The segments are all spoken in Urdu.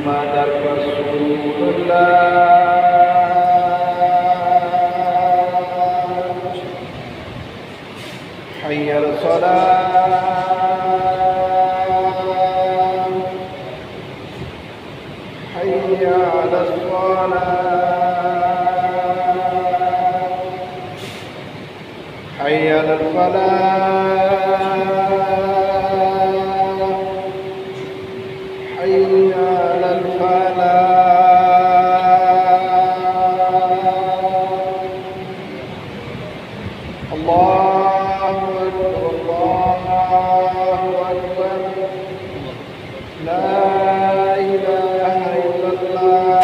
محمد رسول الله حي على الصلاة حي على الصلاة حي على الفلاح حي على الفلاح الله أكبر لا إله إلا الله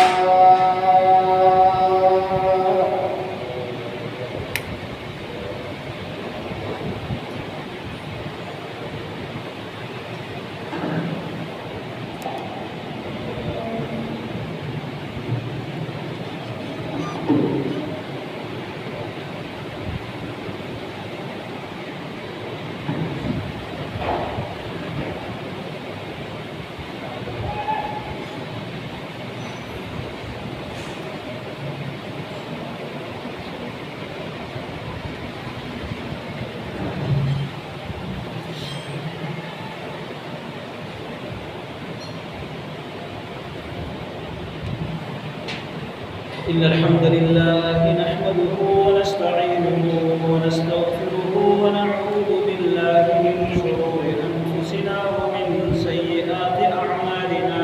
إن الحمد لله نحمده ونستعينه ونستغفره ونعوذ بالله من شرور أنفسنا ومن سيئات أعمالنا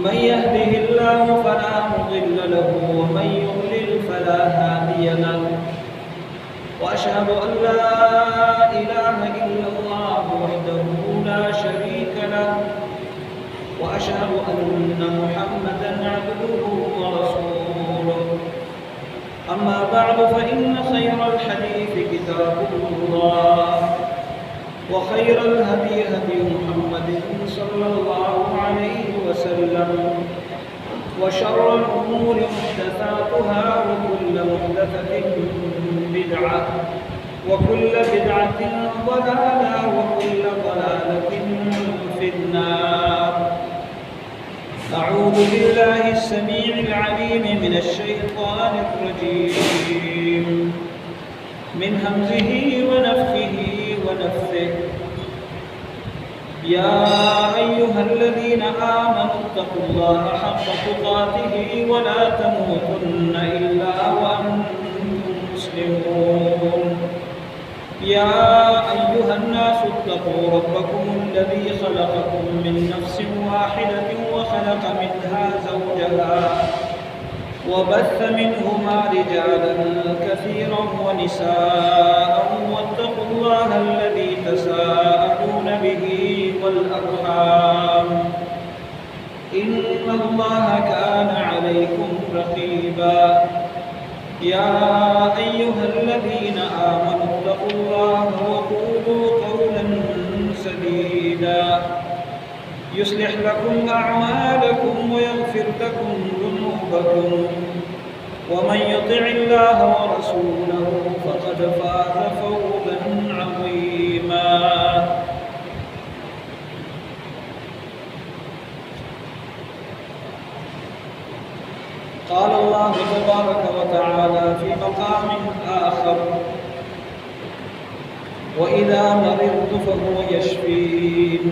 من يهده الله فلا مضل له ومن يضلل فلا هادي له وأشهد أن لا إله إلا الله وحده لا شريك له وأشهد أن محمدًا عبده ورسوله أما بعد فإن خير الحديث كتاب الله وخير الهدي هدي محمد صلى الله عليه وسلم وشر الأمور محدثاتها وكل محدثة بدعة وكل بدعة ضلالة وكل ضلالة في النار. أعوذ بالله السميع العليم من الشيطان الرجيم من همزه ونفخه ونفثه. يا أيها الذين آمنوا اتقوا الله حق تقاته ولا تموتن إلا وأنتم مسلمون. يا أيها الناس اتقوا ربكم الذي خلقكم من نفس واحدة وخلق منها زوجها وبث منهما رجالا كثيرا ونساء واتقوا الله الذي تساءلون به والأرحام إن الله كان عليكم رقيبا. يا أيها الذين آمنوا اتقوا الله وقولوا قولا سديدا يصلح لكم أعمالكم ويغفر لكم ذنوبكم ومن يطع الله ورسوله فقد فاز فوزا عظيما. قال الله تبارك وتعالى في مقام آخر وإذا مرضت فهو يشفين.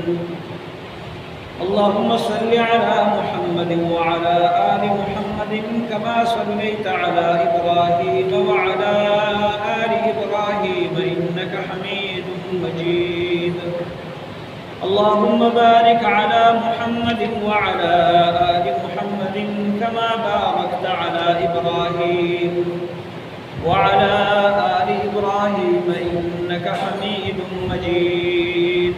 اللهم صل على محمد وعلى آل محمد كما صليت على إبراهيم وعلى آل إبراهيم إنك حميد مجيد. اللهم بارك على محمد وعلى آل محمد كما باركت على إبراهيم وعلى آل إبراهيم إنك حميد مجيد.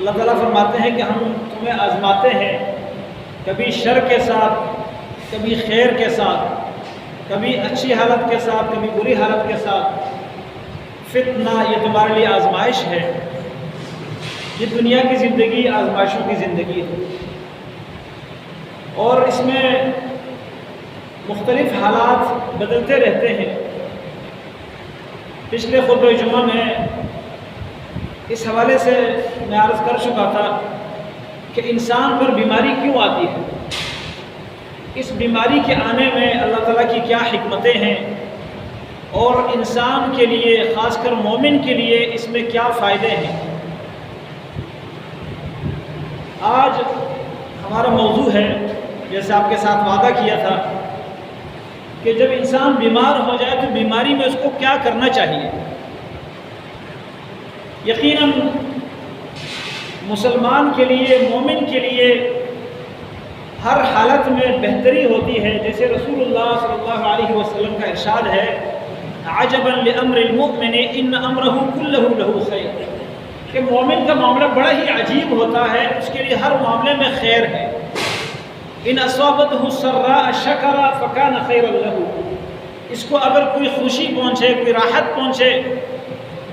اللہ تعالیٰ فرماتے ہیں کہ ہم تمہیں آزماتے ہیں، کبھی شر کے ساتھ، کبھی خیر کے ساتھ، کبھی اچھی حالت کے ساتھ، کبھی بری حالت کے ساتھ۔ فتنہ یہ تمہارے لیے آزمائش ہے۔ یہ دنیا کی زندگی آزمائشوں کی زندگی ہے، اور اس میں مختلف حالات بدلتے رہتے ہیں۔ پچھلے خطبہ جمعہ میں اس حوالے سے میں عرض کر چکا تھا کہ انسان پر بیماری کیوں آتی ہے، اس بیماری کے آنے میں اللہ تعالیٰ کی کیا حکمتیں ہیں، اور انسان کے لیے، خاص کر مومن کے لیے اس میں کیا فائدے ہیں۔ آج ہمارا موضوع ہے، جیسے آپ کے ساتھ وعدہ کیا تھا، کہ جب انسان بیمار ہو جائے تو بیماری میں اس کو کیا کرنا چاہیے۔ یقیناً مسلمان کے لیے، مومن کے لیے ہر حالت میں بہتری ہوتی ہے۔ جیسے رسول اللہ صلی اللہ علیہ وسلم کا ارشاد ہے، عجبا لامر المؤمن ان امرہ کلہ لہ خیر، کہ مومن کا معاملہ بڑا ہی عجیب ہوتا ہے، اس کے لیے ہر معاملے میں خیر ہے۔ ان اصابتہ السراء شکر فکان خیرا لہ، اس کو اگر کوئی خوشی پہنچے، کوئی راحت پہنچے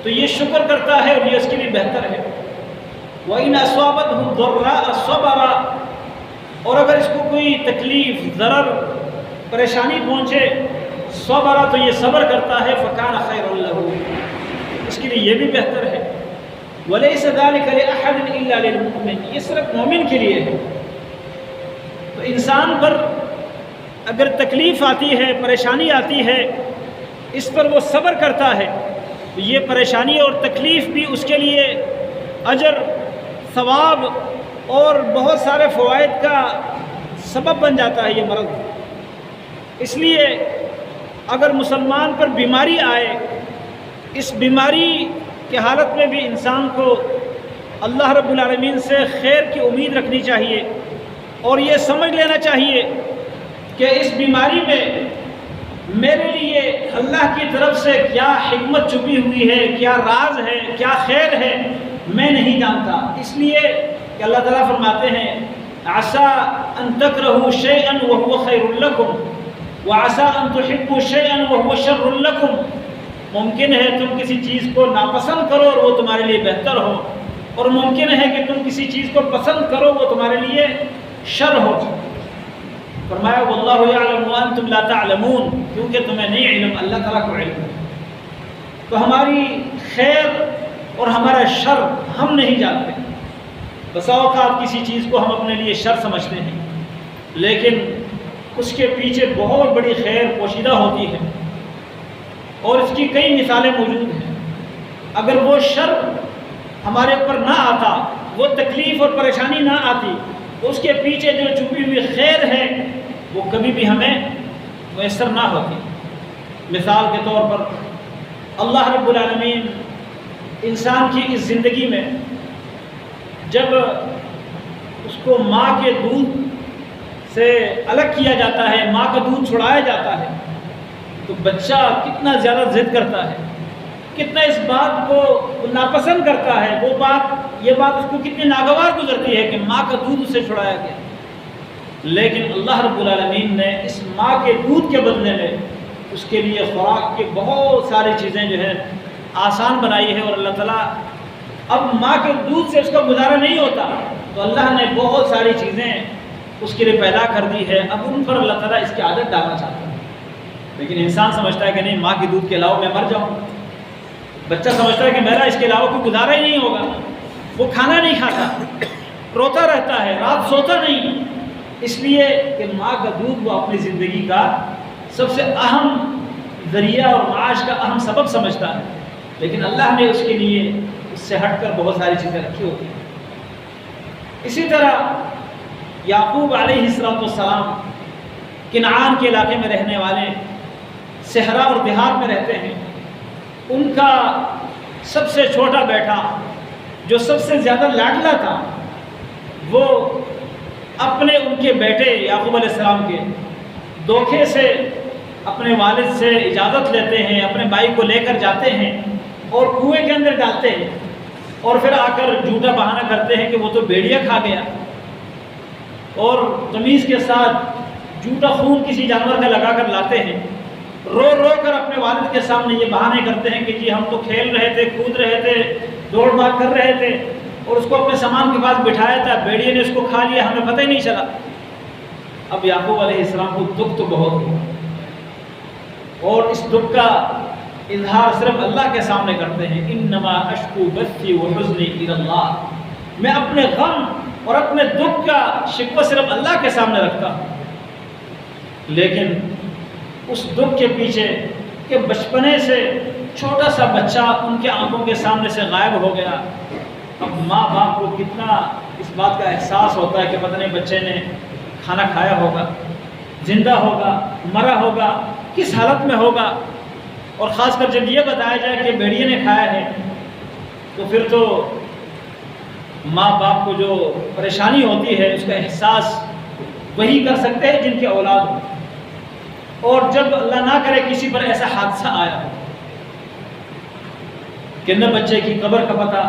تو یہ شکر کرتا ہے اور یہ اس کے لیے بہتر ہے۔ وَإِنْ أَصَابَتْهُ الضَّرَّاءَ صَبَرَ، اور اگر اس کو کوئی تکلیف، ضرر، پریشانی پہنچے، صبر، تو یہ صبر کرتا ہے، فَكَانَ خَيْرًا لَهُ، اس کے لیے یہ بھی بہتر ہے۔ وَلَيْسَ ذَلِكَ لِأَحَدٍ إِلَّا لِلْمُؤْمِنِ، یہ صرف مومن کے لیے ہے۔ تو انسان پر اگر تکلیف آتی ہے، پریشانی آتی ہے، اس پر وہ صبر کرتا ہے، تو یہ پریشانی اور تکلیف بھی اس کے لیے اجر، ثواب اور بہت سارے فوائد کا سبب بن جاتا ہے یہ مرض۔ اس لیے اگر مسلمان پر بیماری آئے، اس بیماری کی حالت میں بھی انسان کو اللہ رب العالمین سے خیر کی امید رکھنی چاہیے، اور یہ سمجھ لینا چاہیے کہ اس بیماری میں میرے لیے اللہ کی طرف سے کیا حکمت چھپی ہوئی ہے، کیا راز ہے، کیا خیر ہے، میں نہیں جانتا۔ اس لیے کہ اللہ تعالیٰ فرماتے ہیں، عسیٰ ان تکرہوا شیئا وہو خیر لکم وعسیٰ ان تحبوا شیئا وہو شر لکم، ممکن ہے تم کسی چیز کو ناپسند کرو اور وہ تمہارے لیے بہتر ہو، اور ممکن ہے کہ تم کسی چیز کو پسند کرو وہ تمہارے لیے شر ہو۔ فرمایا واللہ یعلم وانتم لا تعلمون، کیونکہ تمہیں نہیں علم، اللہ تعالیٰ کو علم ہے۔ تو ہماری خیر اور ہمارا شر ہم نہیں جانتے۔ بسا اوقات کسی چیز کو ہم اپنے لیے شر سمجھتے ہیں، لیکن اس کے پیچھے بہت بڑی خیر پوشیدہ ہوتی ہے، اور اس کی کئی مثالیں موجود ہیں۔ اگر وہ شر ہمارے اوپر نہ آتا، وہ تکلیف اور پریشانی نہ آتی، تو اس کے پیچھے جو چھپی ہوئی خیر ہے وہ کبھی بھی ہمیں میسر نہ ہوتی۔ مثال کے طور پر اللہ رب العالمین انسان کی اس زندگی میں جب اس کو ماں کے دودھ سے الگ کیا جاتا ہے، ماں کا دودھ چھڑایا جاتا ہے، تو بچہ کتنا زیادہ ضد کرتا ہے، کتنا اس بات کو ناپسند کرتا ہے، یہ بات اس کو کتنی ناگوار گزرتی ہے کہ ماں کا دودھ اسے چھڑایا گیا۔ لیکن اللہ رب العالمین نے اس ماں کے دودھ کے بدلے میں اس کے لیے خوراک کی بہت ساری چیزیں جو ہے آسان بنائی ہے، اور اللہ تعالیٰ اب ماں کے دودھ سے اس کا گزارا نہیں ہوتا، تو اللہ نے بہت ساری چیزیں اس کے لیے پیدا کر دی ہے۔ اب ان پر اللہ تعالیٰ اس کی عادت ڈالنا چاہتا ہے، لیکن انسان سمجھتا ہے کہ نہیں، ماں کے دودھ کے علاوہ میں مر جاؤں۔ بچہ سمجھتا ہے کہ میرا اس کے علاوہ کوئی گزارا ہی نہیں ہوگا، وہ کھانا نہیں کھاتا، روتا رہتا ہے، رات سوتا نہیں، اس لیے کہ ماں کا دودھ وہ اپنی زندگی کا سب سے اہم ذریعہ اور معاش کا اہم سبب سمجھتا ہے، لیکن اللہ نے اس کے لیے اس سے ہٹ کر بہت ساری چیزیں رکھی ہوتی ہیں۔ اسی طرح یعقوب علیہ السلام کنعان کے علاقے میں رہنے والے، صحرا اور دیہات میں رہتے ہیں، ان کا سب سے چھوٹا بیٹا جو سب سے زیادہ لاڈلا تھا، وہ ان کے بیٹے یعقوب علیہ السلام کے دھوکے سے اپنے والد سے اجازت لیتے ہیں، اپنے بھائی کو لے کر جاتے ہیں اور کنویں کے اندر ڈالتے ہیں، اور پھر آ کر جھوٹا بہانہ کرتے ہیں کہ وہ تو بھیڑیا کھا گیا، اور تمیز کے ساتھ جھوٹا خون کسی جانور کا لگا کر لاتے ہیں، رو رو کر اپنے والد کے سامنے یہ بہانے کرتے ہیں کہ جی ہم تو کھیل رہے تھے، کود رہے تھے، دوڑ بھاگ کر رہے تھے، اور اس کو اپنے سامان کے پاس بٹھایا تھا، بھیڑیے نے اس کو کھا لیا، ہمیں پتہ ہی نہیں چلا۔ اب یعقوب علیہ السلام کو دکھ تو بہت ہوا، اور اس دکھ کا اظہار صرف اللہ کے سامنے کرتے ہیں، انما اشکو بثی وحزنی الی اللہ، میں اپنے غم اور اپنے دکھ کا شکوہ صرف اللہ کے سامنے رکھتا ہوں۔ لیکن اس دکھ کے پیچھے کہ بچپنے سے چھوٹا سا بچہ ان کے آنکھوں کے سامنے سے غائب ہو گیا، اب ماں باپ کو کتنا اس بات کا احساس ہوتا ہے کہ پتہ نہیں بچے نے کھانا کھایا ہوگا، زندہ ہوگا، مرا ہوگا، کس حالت میں ہوگا، اور خاص کر جب یہ بتایا جائے کہ بھیڑیے نے کھایا ہے تو پھر تو ماں باپ کو جو پریشانی ہوتی ہے اس کا احساس وہی کر سکتے ہیں جن کی اولاد ہو، اور جب اللہ نہ کرے کسی پر ایسا حادثہ آیا ہو کہ نہ بچے کی قبر کا پتہ،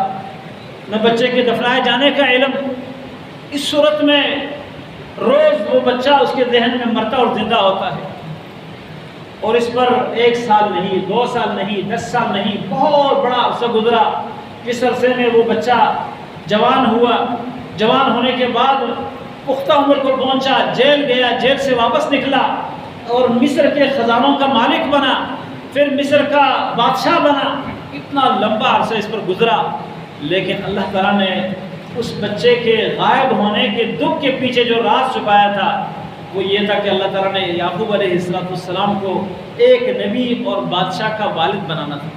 نہ بچے کے دفنائے جانے کا علم، اس صورت میں روز وہ بچہ اس کے ذہن میں مرتا اور زندہ ہوتا ہے، اور اس پر 1 سال نہیں، 2 سال نہیں، 10 سال نہیں، بہت بڑا عرصہ گزرا، جس عرصے میں وہ بچہ جوان ہوا، جوان ہونے کے بعد پختہ عمر کو پہنچا، جیل گیا، جیل سے واپس نکلا اور مصر کے خزانوں کا مالک بنا، پھر مصر کا بادشاہ بنا، اتنا لمبا عرصہ اس پر گزرا، لیکن اللہ تعالیٰ نے اس بچے کے غائب ہونے کے دکھ کے پیچھے جو راز چھپایا تھا وہ یہ تھا کہ اللہ تعالیٰ نے یعقوب علیہ السلام کو ایک نبی اور بادشاہ کا والد بنانا تھا۔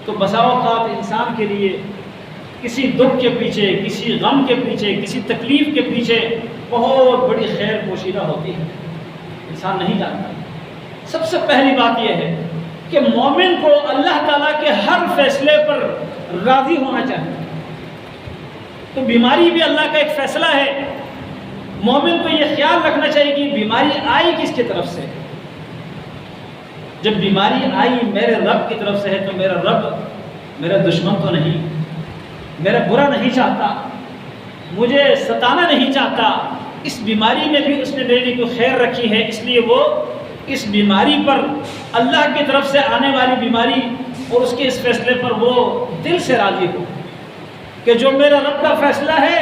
تو بسا اوقات انسان کے لیے کسی دکھ کے پیچھے، کسی غم کے پیچھے، کسی تکلیف کے پیچھے بہت بڑی خیر پوشیدہ ہوتی ہے، انسان نہیں جانتا۔ سب سے پہلی بات یہ ہے کہ مومن کو اللہ تعالیٰ کے ہر فیصلے پر راضی ہونا چاہیے۔ تو بیماری بھی اللہ کا ایک فیصلہ ہے، مومن کو یہ خیال رکھنا چاہیے کہ بیماری آئی کس کی طرف سے۔ جب بیماری آئی میرے رب کی طرف سے ہے تو میرا رب میرا دشمن تو نہیں، میرا برا نہیں چاہتا، مجھے ستانا نہیں چاہتا، اس بیماری میں بھی اس نے میرے لیے کوئی خیر رکھی ہے، اس لیے وہ اس بیماری پر اللہ کی طرف سے آنے والی بیماری اور اس کے اس فیصلے پر وہ دل سے راضی ہو کہ جو میرا رب کا فیصلہ ہے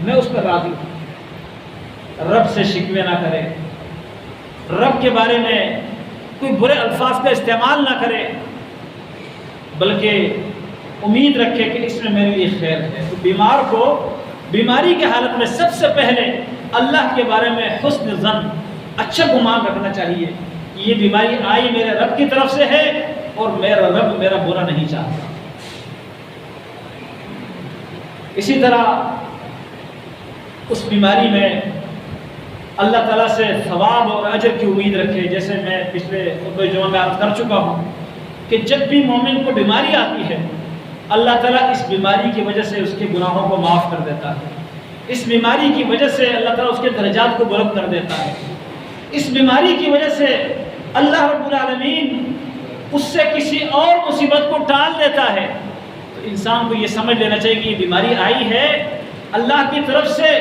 میں اس پر راضی ہوں۔ رب سے شکوے نہ کرے، رب کے بارے میں کوئی برے الفاظ کا استعمال نہ کرے، بلکہ امید رکھے کہ اس میں میرے لیے خیر ہے۔ تو بیمار کو بیماری کی حالت میں سب سے پہلے اللہ کے بارے میں حسن ظن، اچھا گمان رکھنا چاہیے کہ یہ بیماری آئی میرے رب کی طرف سے ہے اور میرا رب میرا برا نہیں چاہتا۔ اسی طرح اس بیماری میں اللہ تعالیٰ سے ثواب اور اجر کی امید رکھے، جیسے میں پچھلے خطبہ جمعہ میں عرض کر چکا ہوں کہ جب بھی مومن کو بیماری آتی ہے اللہ تعالیٰ اس بیماری کی وجہ سے اس کے گناہوں کو معاف کر دیتا ہے، اس بیماری کی وجہ سے اللہ تعالیٰ اس کے درجات کو بلند کر دیتا ہے، اس بیماری کی وجہ سے اللہ رب العالمین اس سے کسی اور مصیبت کو ٹال دیتا ہے۔ تو انسان کو یہ سمجھ لینا چاہیے کہ یہ بیماری آئی ہے اللہ کی طرف سے،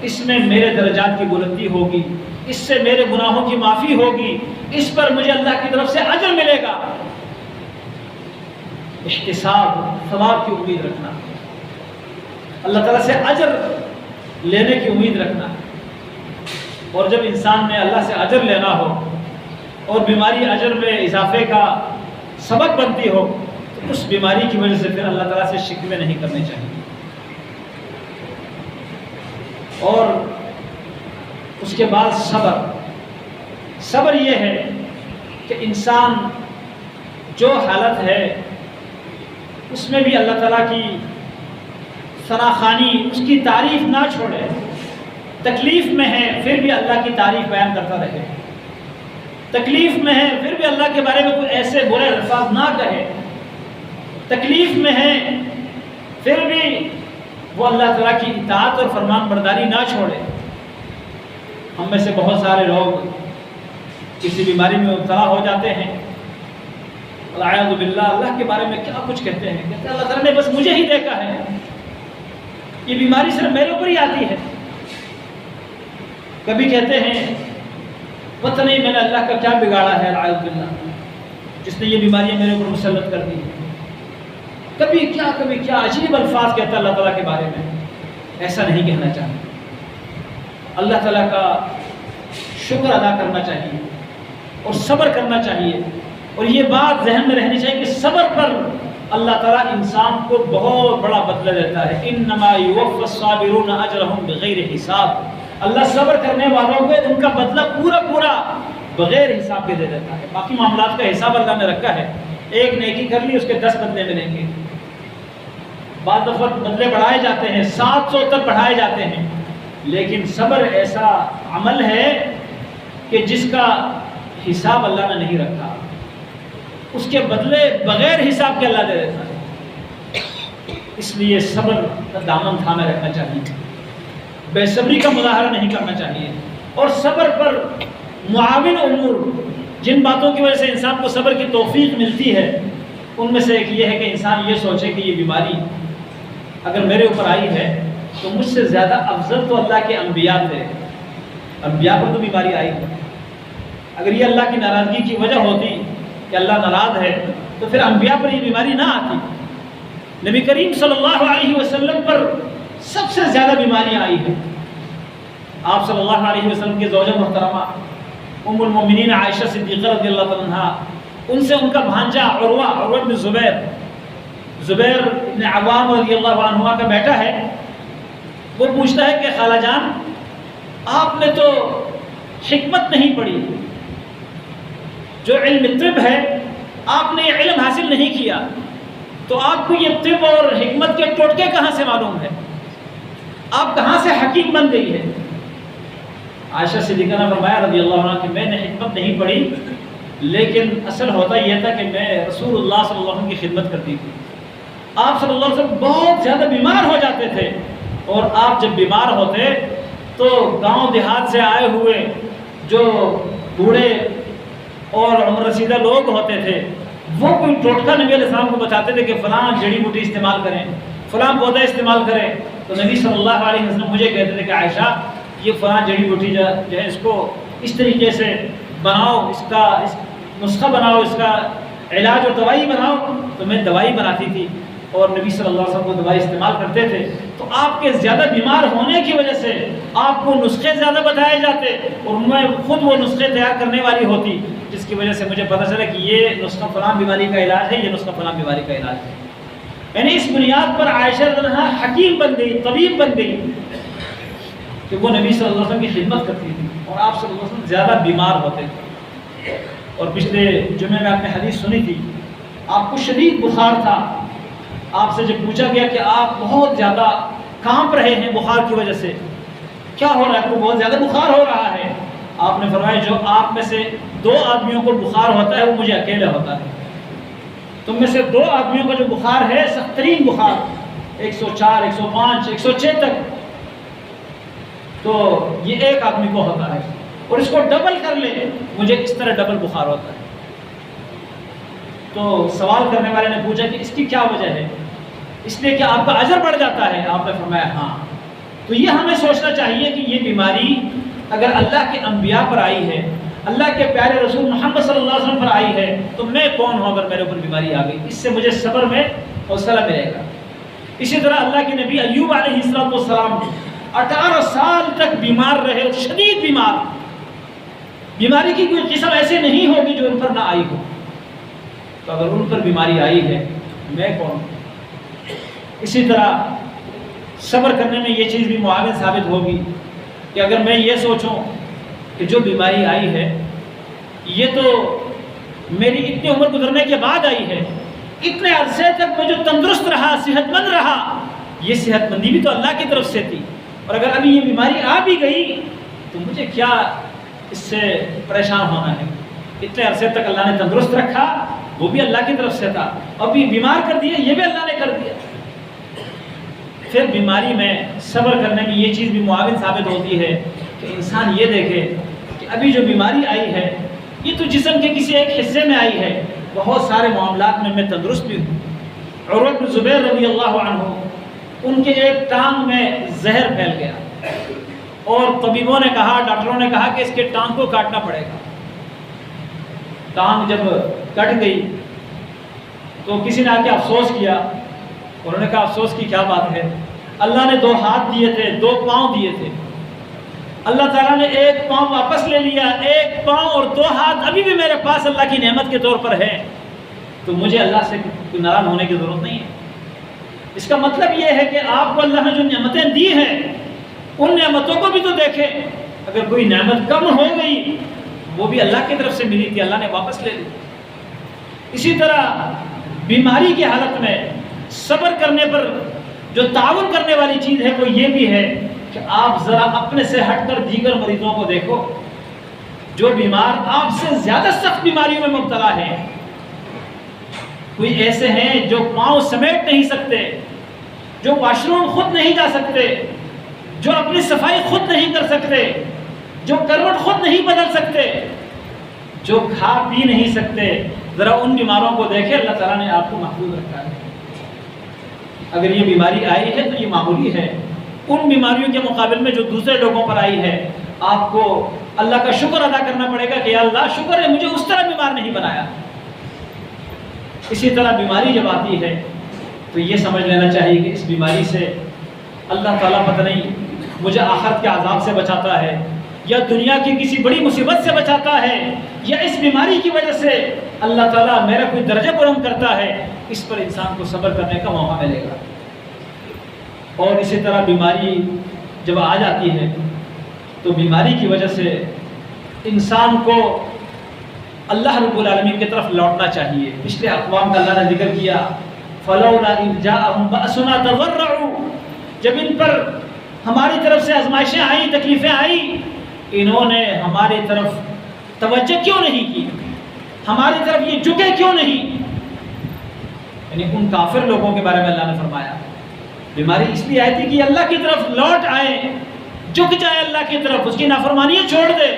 اس میں میرے درجات کی بلندی ہوگی، اس سے میرے گناہوں کی معافی ہوگی، اس پر مجھے اللہ کی طرف سے اجر ملے گا۔ احتساب، ثواب کی امید رکھنا، اللہ تعالیٰ سے اجر لینے کی امید رکھنا، اور جب انسان نے اللہ سے اجر لینا ہو اور بیماری اجر میں اضافے کا سبب بنتی ہو تو اس بیماری کی وجہ سے پھر اللہ تعالیٰ سے شکوے نہیں کرنے چاہیے۔ اور اس کے بعد صبر یہ ہے کہ انسان جو حالت ہے اس میں بھی اللہ تعالیٰ کی ثناخوانی، اس کی تعریف نہ چھوڑے، تکلیف میں ہے پھر بھی اللہ کی تعریف بیان کرتا رہے، تکلیف میں ہے پھر بھی اللہ کے بارے میں کوئی ایسے برے الفاظ نہ کہے، تکلیف میں ہے پھر بھی وہ اللہ تعالیٰ کی اطاعت اور فرمان برداری نہ چھوڑے۔ ہم میں سے بہت سارے لوگ کسی بیماری میں مبتلا ہو جاتے ہیں والعیاذ باللہ اللہ کے بارے میں کیا کچھ کہتے ہیں، کہتے ہیں اللہ تعالیٰ نے بس مجھے ہی دیکھا ہے، یہ بیماری صرف میرے اوپر ہی آتی ہے۔ کبھی کہتے ہیں پتہ نہیں میں نے اللہ کا کیا بگاڑا ہے والعیاذ باللہ جس نے یہ بیماریاں میرے اوپر مسلط کر دی ہیں۔ کبھی کیا عجیب الفاظ کہتا ہے اللہ تعالیٰ کے بارے میں۔ ایسا نہیں کہنا چاہیے، اللہ تعالیٰ کا شکر ادا کرنا چاہیے اور صبر کرنا چاہیے، اور یہ بات ذہن میں رہنی چاہیے کہ صبر پر اللہ تعالیٰ انسان کو بہت بڑا بدلہ دیتا ہے۔ انما یوفی الصابرون اجرهم بغیر حساب، اللہ صبر کرنے والوں کو ان کا بدلہ پورا بغیر حساب کے دے دیتا ہے۔ باقی معاملات کا حساب اللہ نے رکھا ہے، ایک نیکی کر لی اس کے 10 بدلے ملیں گے، بعض دفعہ بدلے بڑھائے جاتے ہیں، 700 تک بڑھائے جاتے ہیں، لیکن صبر ایسا عمل ہے کہ جس کا حساب اللہ نے نہیں رکھا، اس کے بدلے بغیر حساب کے اللہ دے دیتا ہے۔ اس لیے صبر کا دامن تھامے رکھنا چاہیے، بے صبری کا مظاہرہ نہیں کرنا چاہیے، اور صبر پر معاون امور، جن باتوں کی وجہ سے انسان کو صبر کی توفیق ملتی ہے، ان میں سے ایک یہ ہے کہ انسان یہ سوچے کہ یہ بیماری اگر میرے اوپر آئی ہے تو مجھ سے زیادہ افضل تو اللہ کے انبیاء تھے، انبیاء پر تو بیماری آئی ہے۔ اگر یہ اللہ کی ناراضگی کی وجہ ہوتی کہ اللہ ناراض ہے تو پھر انبیاء پر یہ بیماری نہ آتی۔ نبی کریم صلی اللہ علیہ وسلم پر سب سے زیادہ بیماریاں آئی ہیں۔ آپ صلی اللہ علیہ وسلم کی زوجہ محترمہ ام المومنین عائشہ صدیقہ رضی اللہ عنہا، ان سے ان کا بھانجا عروہ بن زبیر بن عوام رضی اللہ عنہ کا بیٹا ہے، وہ پوچھتا ہے کہ خالہ جان آپ نے تو حکمت نہیں پڑھی، جو علم طب ہے آپ نے یہ علم حاصل نہیں کیا، تو آپ کو یہ طب اور حکمت کے ٹوٹکے کہاں سے معلوم ہے، آپ کہاں سے حکیم بن گئی ہے؟ عائشہ صدیقہ نے فرمایا رضی اللہ عنہ کہ میں نے حکمت نہیں پڑھی، لیکن اصل ہوتا یہ تھا کہ میں رسول اللہ صلی اللہ علیہ وسلم کی خدمت کرتی تھی۔ آپ صلی اللہ علیہ وسلم بہت زیادہ بیمار ہو جاتے تھے، اور آپ جب بیمار ہوتے تو گاؤں دیہات سے آئے ہوئے جو بوڑھے اور عمر رسیدہ لوگ ہوتے تھے وہ کوئی ٹوٹکا نبی علیہ السلام کو بتاتے تھے کہ فلاں جڑی بوٹی استعمال کریں، فلاں پودا استعمال کریں، تو نبی صلی اللہ علیہ وسلم مجھے کہتے تھے کہ عائشہ یہ فلاں جڑی بوٹی جو ہے اس کو اس طریقے سے بناؤ، اس کا نسخہ بناؤ، اس کا علاج اور دوائی بناؤ، تو میں دوائی بناتی تھی اور نبی صلی اللہ علیہ وسلم کو دوائی استعمال کرتے تھے۔ تو آپ کے زیادہ بیمار ہونے کی وجہ سے آپ کو نسخے زیادہ بتائے جاتے اور میں خود وہ نسخے تیار کرنے والی ہوتی، جس کی وجہ سے مجھے پتہ چلا کہ یہ نسخہ فلاں بیماری کا علاج ہے، یہ نسخہ فلاں بیماری کا علاج ہے۔ یعنی اس بنیاد پر عائشہ رضی اللہ عنہا حکیم بن گئی، طبیب بن گئی، کہ وہ نبی صلی اللہ علیہ وسلم کی خدمت کرتی تھی اور آپ صلی اللہ علیہ وسلم زیادہ بیمار ہوتے تھے۔ اور پچھلے جمعے میں آپ نے حدیث سنی تھی، آپ کو شدید بخار تھا، آپ سے جب پوچھا گیا کہ آپ بہت زیادہ کانپ رہے ہیں بخار کی وجہ سے، کیا ہو رہا ہے، آپ کو بہت زیادہ بخار ہو رہا ہے؟ آپ نے فرمایا جو آپ میں سے 2 آدمیوں کو بخار ہوتا ہے وہ مجھے اکیلے ہوتا ہے، تم میں سے 2 آدمیوں کا جو بخار ہے سخت ترین بخار 104 105 106 تک، تو یہ ایک آدمی کو ہوتا ہے، اور اس کو ڈبل کر لے مجھے اس طرح ڈبل بخار ہوتا ہے۔ تو سوال کرنے والے نے پوچھا کہ اس کی کیا وجہ ہے، اس لیے کہ آپ کا اجر بڑھ جاتا ہے؟ آپ نے فرمایا ہاں۔ تو یہ ہمیں سوچنا چاہیے کہ یہ بیماری اگر اللہ کے انبیاء پر آئی ہے، اللہ کے پیارے رسول محمد صلی اللہ علیہ وسلم پر آئی ہے، تو میں کون ہوں اگر میرے اوپر بیماری آ گئی؟ اس سے مجھے صبر میں حوصلہ ملے گا۔ اسی طرح اللہ کے نبی ایوب علیہ السلام 18 سال تک بیمار رہے، شدید بیمار، بیماری کی کوئی قسم ایسے نہیں ہوگی جو ان پر نہ آئی ہو۔ تو اگر ان پر بیماری آئی ہے میں کون ہوں؟ اسی طرح صبر کرنے میں یہ چیز بھی معاون ثابت ہوگی کہ اگر میں یہ سوچوں کہ جو بیماری آئی ہے یہ تو میری اتنی عمر گزرنے کے بعد آئی ہے، اتنے عرصے تک میں جو تندرست رہا، صحت مند رہا، یہ صحت مندی بھی تو اللہ کی طرف سے تھی، اور اگر ابھی یہ بیماری آ بھی گئی تو مجھے کیا اس سے پریشان ہونا ہے؟ اتنے عرصے تک اللہ نے تندرست رکھا، وہ بھی اللہ کی طرف سے تھا، ابھی بیمار کر دیا، یہ بھی اللہ نے کر دیا۔ پھر بیماری میں صبر کرنے میں یہ چیز بھی معاون ثابت ہوتی ہے کہ انسان یہ دیکھے کہ ابھی جو بیماری آئی ہے یہ تو جسم کے کسی ایک حصے میں آئی ہے، بہت سارے معاملات میں تندرست بھی ہوں۔ عروہ بن زبیر رضی اللہ عنہ، ان کے ایک ٹانگ میں زہر پھیل گیا اور طبیبوں نے کہا، ڈاکٹروں نے کہا کہ اس کے ٹانگ کو کاٹنا پڑے گا۔ ٹانگ جب کٹ گئی تو کسی نے آ کے افسوس کیا، انہوں نے کہا افسوس کی کیا بات ہے، اللہ نے 2 ہاتھ دیے تھے، 2 پاؤں دیے تھے، اللہ تعالیٰ نے 1 پاؤں واپس لے لیا، 1 پاؤں اور 2 ہاتھ ابھی بھی میرے پاس اللہ کی نعمت کے طور پر ہے، تو مجھے اللہ سے کوئی ناراض ہونے کی ضرورت نہیں ہے۔ اس کا مطلب یہ ہے کہ آپ کو اللہ نے جو نعمتیں دی ہیں ان نعمتوں کو بھی تو دیکھیں۔ اگر کوئی نعمت کم ہو گئی وہ بھی اللہ کی طرف سے ملی تھی، اللہ نے واپس لے لی۔ اسی طرح بیماری کی حالت میں صبر کرنے پر جو تعاون کرنے والی چیز ہے وہ یہ بھی ہے کہ آپ ذرا اپنے سے ہٹ کر دیگر مریضوں کو دیکھو جو بیمار آپ سے زیادہ سخت بیماریوں میں مبتلا ہیں۔ کوئی ایسے ہیں جو پاؤں سمیٹ نہیں سکتے، جو واش روم خود نہیں جا سکتے، جو اپنی صفائی خود نہیں کر سکتے، جو کروٹ خود نہیں بدل سکتے، جو کھا پی نہیں سکتے۔ ذرا ان بیماروں کو دیکھیں، اللہ تعالیٰ نے آپ کو محفوظ رکھا ہے۔ اگر یہ بیماری آئی ہے تو یہ معمولی ہے، ان بیماریوں کے مقابل میں جو دوسرے لوگوں پر آئی ہے آپ کو اللہ کا شکر ادا کرنا پڑے گا کہ یا اللہ شکر ہے مجھے اس طرح بیمار نہیں بنایا۔ اسی طرح بیماری جب آتی ہے تو یہ سمجھ لینا چاہیے کہ اس بیماری سے اللہ تعالیٰ پتہ نہیں مجھے آخرت کے عذاب سے بچاتا ہے یا دنیا کی کسی بڑی مصیبت سے بچاتا ہے، یا اس بیماری کی وجہ سے اللہ تعالیٰ میرا کوئی درجہ بلند کرتا ہے۔ اس پر انسان کو صبر کرنے کا موقع ملے گا۔ اور اسی طرح بیماری جب آ جاتی ہے تو بیماری کی وجہ سے انسان کو اللہ رب العالمین کی طرف لوٹنا چاہیے۔ پچھلے اقوام کا اللہ نے ذکر کیا، فلولا اذ جاءهم بأسنا تضرعوا، جب ان پر ہماری طرف سے آزمائشیں آئیں، تکلیفیں آئیں، انہوں نے ہماری طرف توجہ کیوں نہیں کی، ہماری طرف یہ جھکے کیوں نہیں؟ یعنی ان کافر لوگوں کے بارے میں اللہ نے فرمایا بیماری اس لیے آئی تھی کہ اللہ کی طرف لوٹ آئے، جھک جائے اللہ کی طرف، اس کی نافرمانیاں چھوڑ دے۔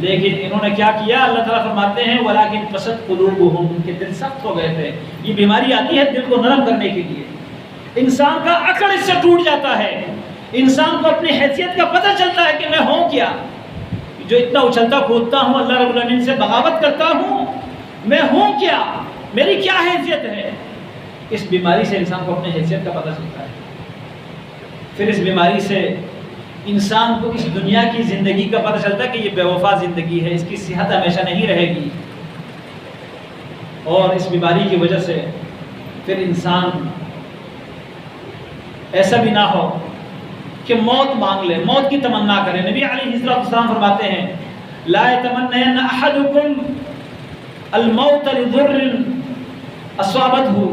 لیکن انہوں نے کیا کیا؟ اللہ تعالیٰ فرماتے ہیں وَلَكِنْ قَسَتْ قُلُوبُهُمْ، ان کے دل سخت ہو گئے تھے۔ یہ بیماری آتی ہے دل کو نرم کرنے کے لیے، انسان کا عقل اس سے ٹوٹ جاتا ہے، انسان کو اپنی حیثیت کا پتہ چلتا ہے کہ میں ہوں کیا، جو اتنا اچھلتا کودتا ہوں، اللہ رب العالمین سے بغاوت کرتا ہوں، میں ہوں کیا، میری کیا حیثیت ہے۔ اس بیماری سے انسان کو اپنی حیثیت کا پتہ چلتا ہے۔ پھر اس بیماری سے انسان کو اس دنیا کی زندگی کا پتہ چلتا ہے کہ یہ بے وفا زندگی ہے، اس کی صحت ہمیشہ نہیں رہے گی۔ اور اس بیماری کی وجہ سے پھر انسان ایسا بھی نہ ہو کہ موت مانگ لے، موت کی تمنا کرے۔ نبی علیہ السلام فرماتے ہیں لا يتمنين احدكم الموت لضر اصابته،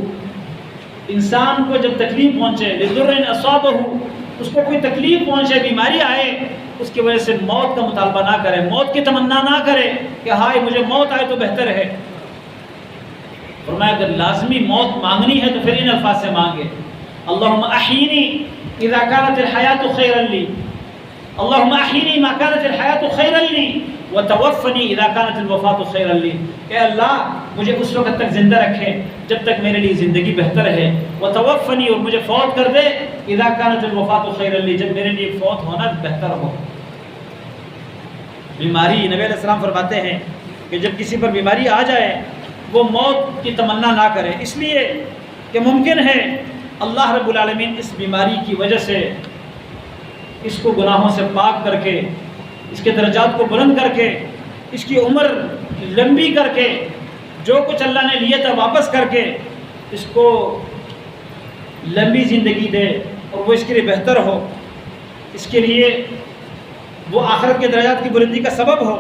انسان کو جب تکلیف پہنچے، لضر اصابہ، اس کو کوئی تکلیف پہنچے، بیماری آئے، اس کی وجہ سے موت کا مطالبہ نہ کرے، موت کی تمنا نہ کرے کہ ہائے مجھے موت آئے تو بہتر ہے۔ فرمایا اگر لازمی موت مانگنی ہے تو پھر ان الفاظ سے مانگے، اللہم احینی اذا کانت الحیات خیرا لی، اللہم احینی ما کانت الحیات خیرا لی وتوفنی اذا کانت الوفات خیرا لی، کہ اللہ مجھے اس وقت تک زندہ رکھے جب تک میرے لیے زندگی بہتر ہے، وتوفنی، اور مجھے فوت کر دے اذا کانت الوفات خیرا لی، جب میرے لیے فوت ہونا بہتر ہو۔ بیماری، نبی علیہ السلام فرماتے ہیں کہ جب کسی پر بیماری آ جائے وہ موت کی تمنا نہ کرے، اس لیے کہ ممکن ہے اللہ رب العالمین اس بیماری کی وجہ سے اس کو گناہوں سے پاک کر کے، اس کے درجات کو بلند کر کے، اس کی عمر لمبی کر کے، جو کچھ اللہ نے لیا تھا واپس کر کے اس کو لمبی زندگی دے اور وہ اس کے لیے بہتر ہو، اس کے لیے وہ آخرت کے درجات کی بلندی کا سبب ہو۔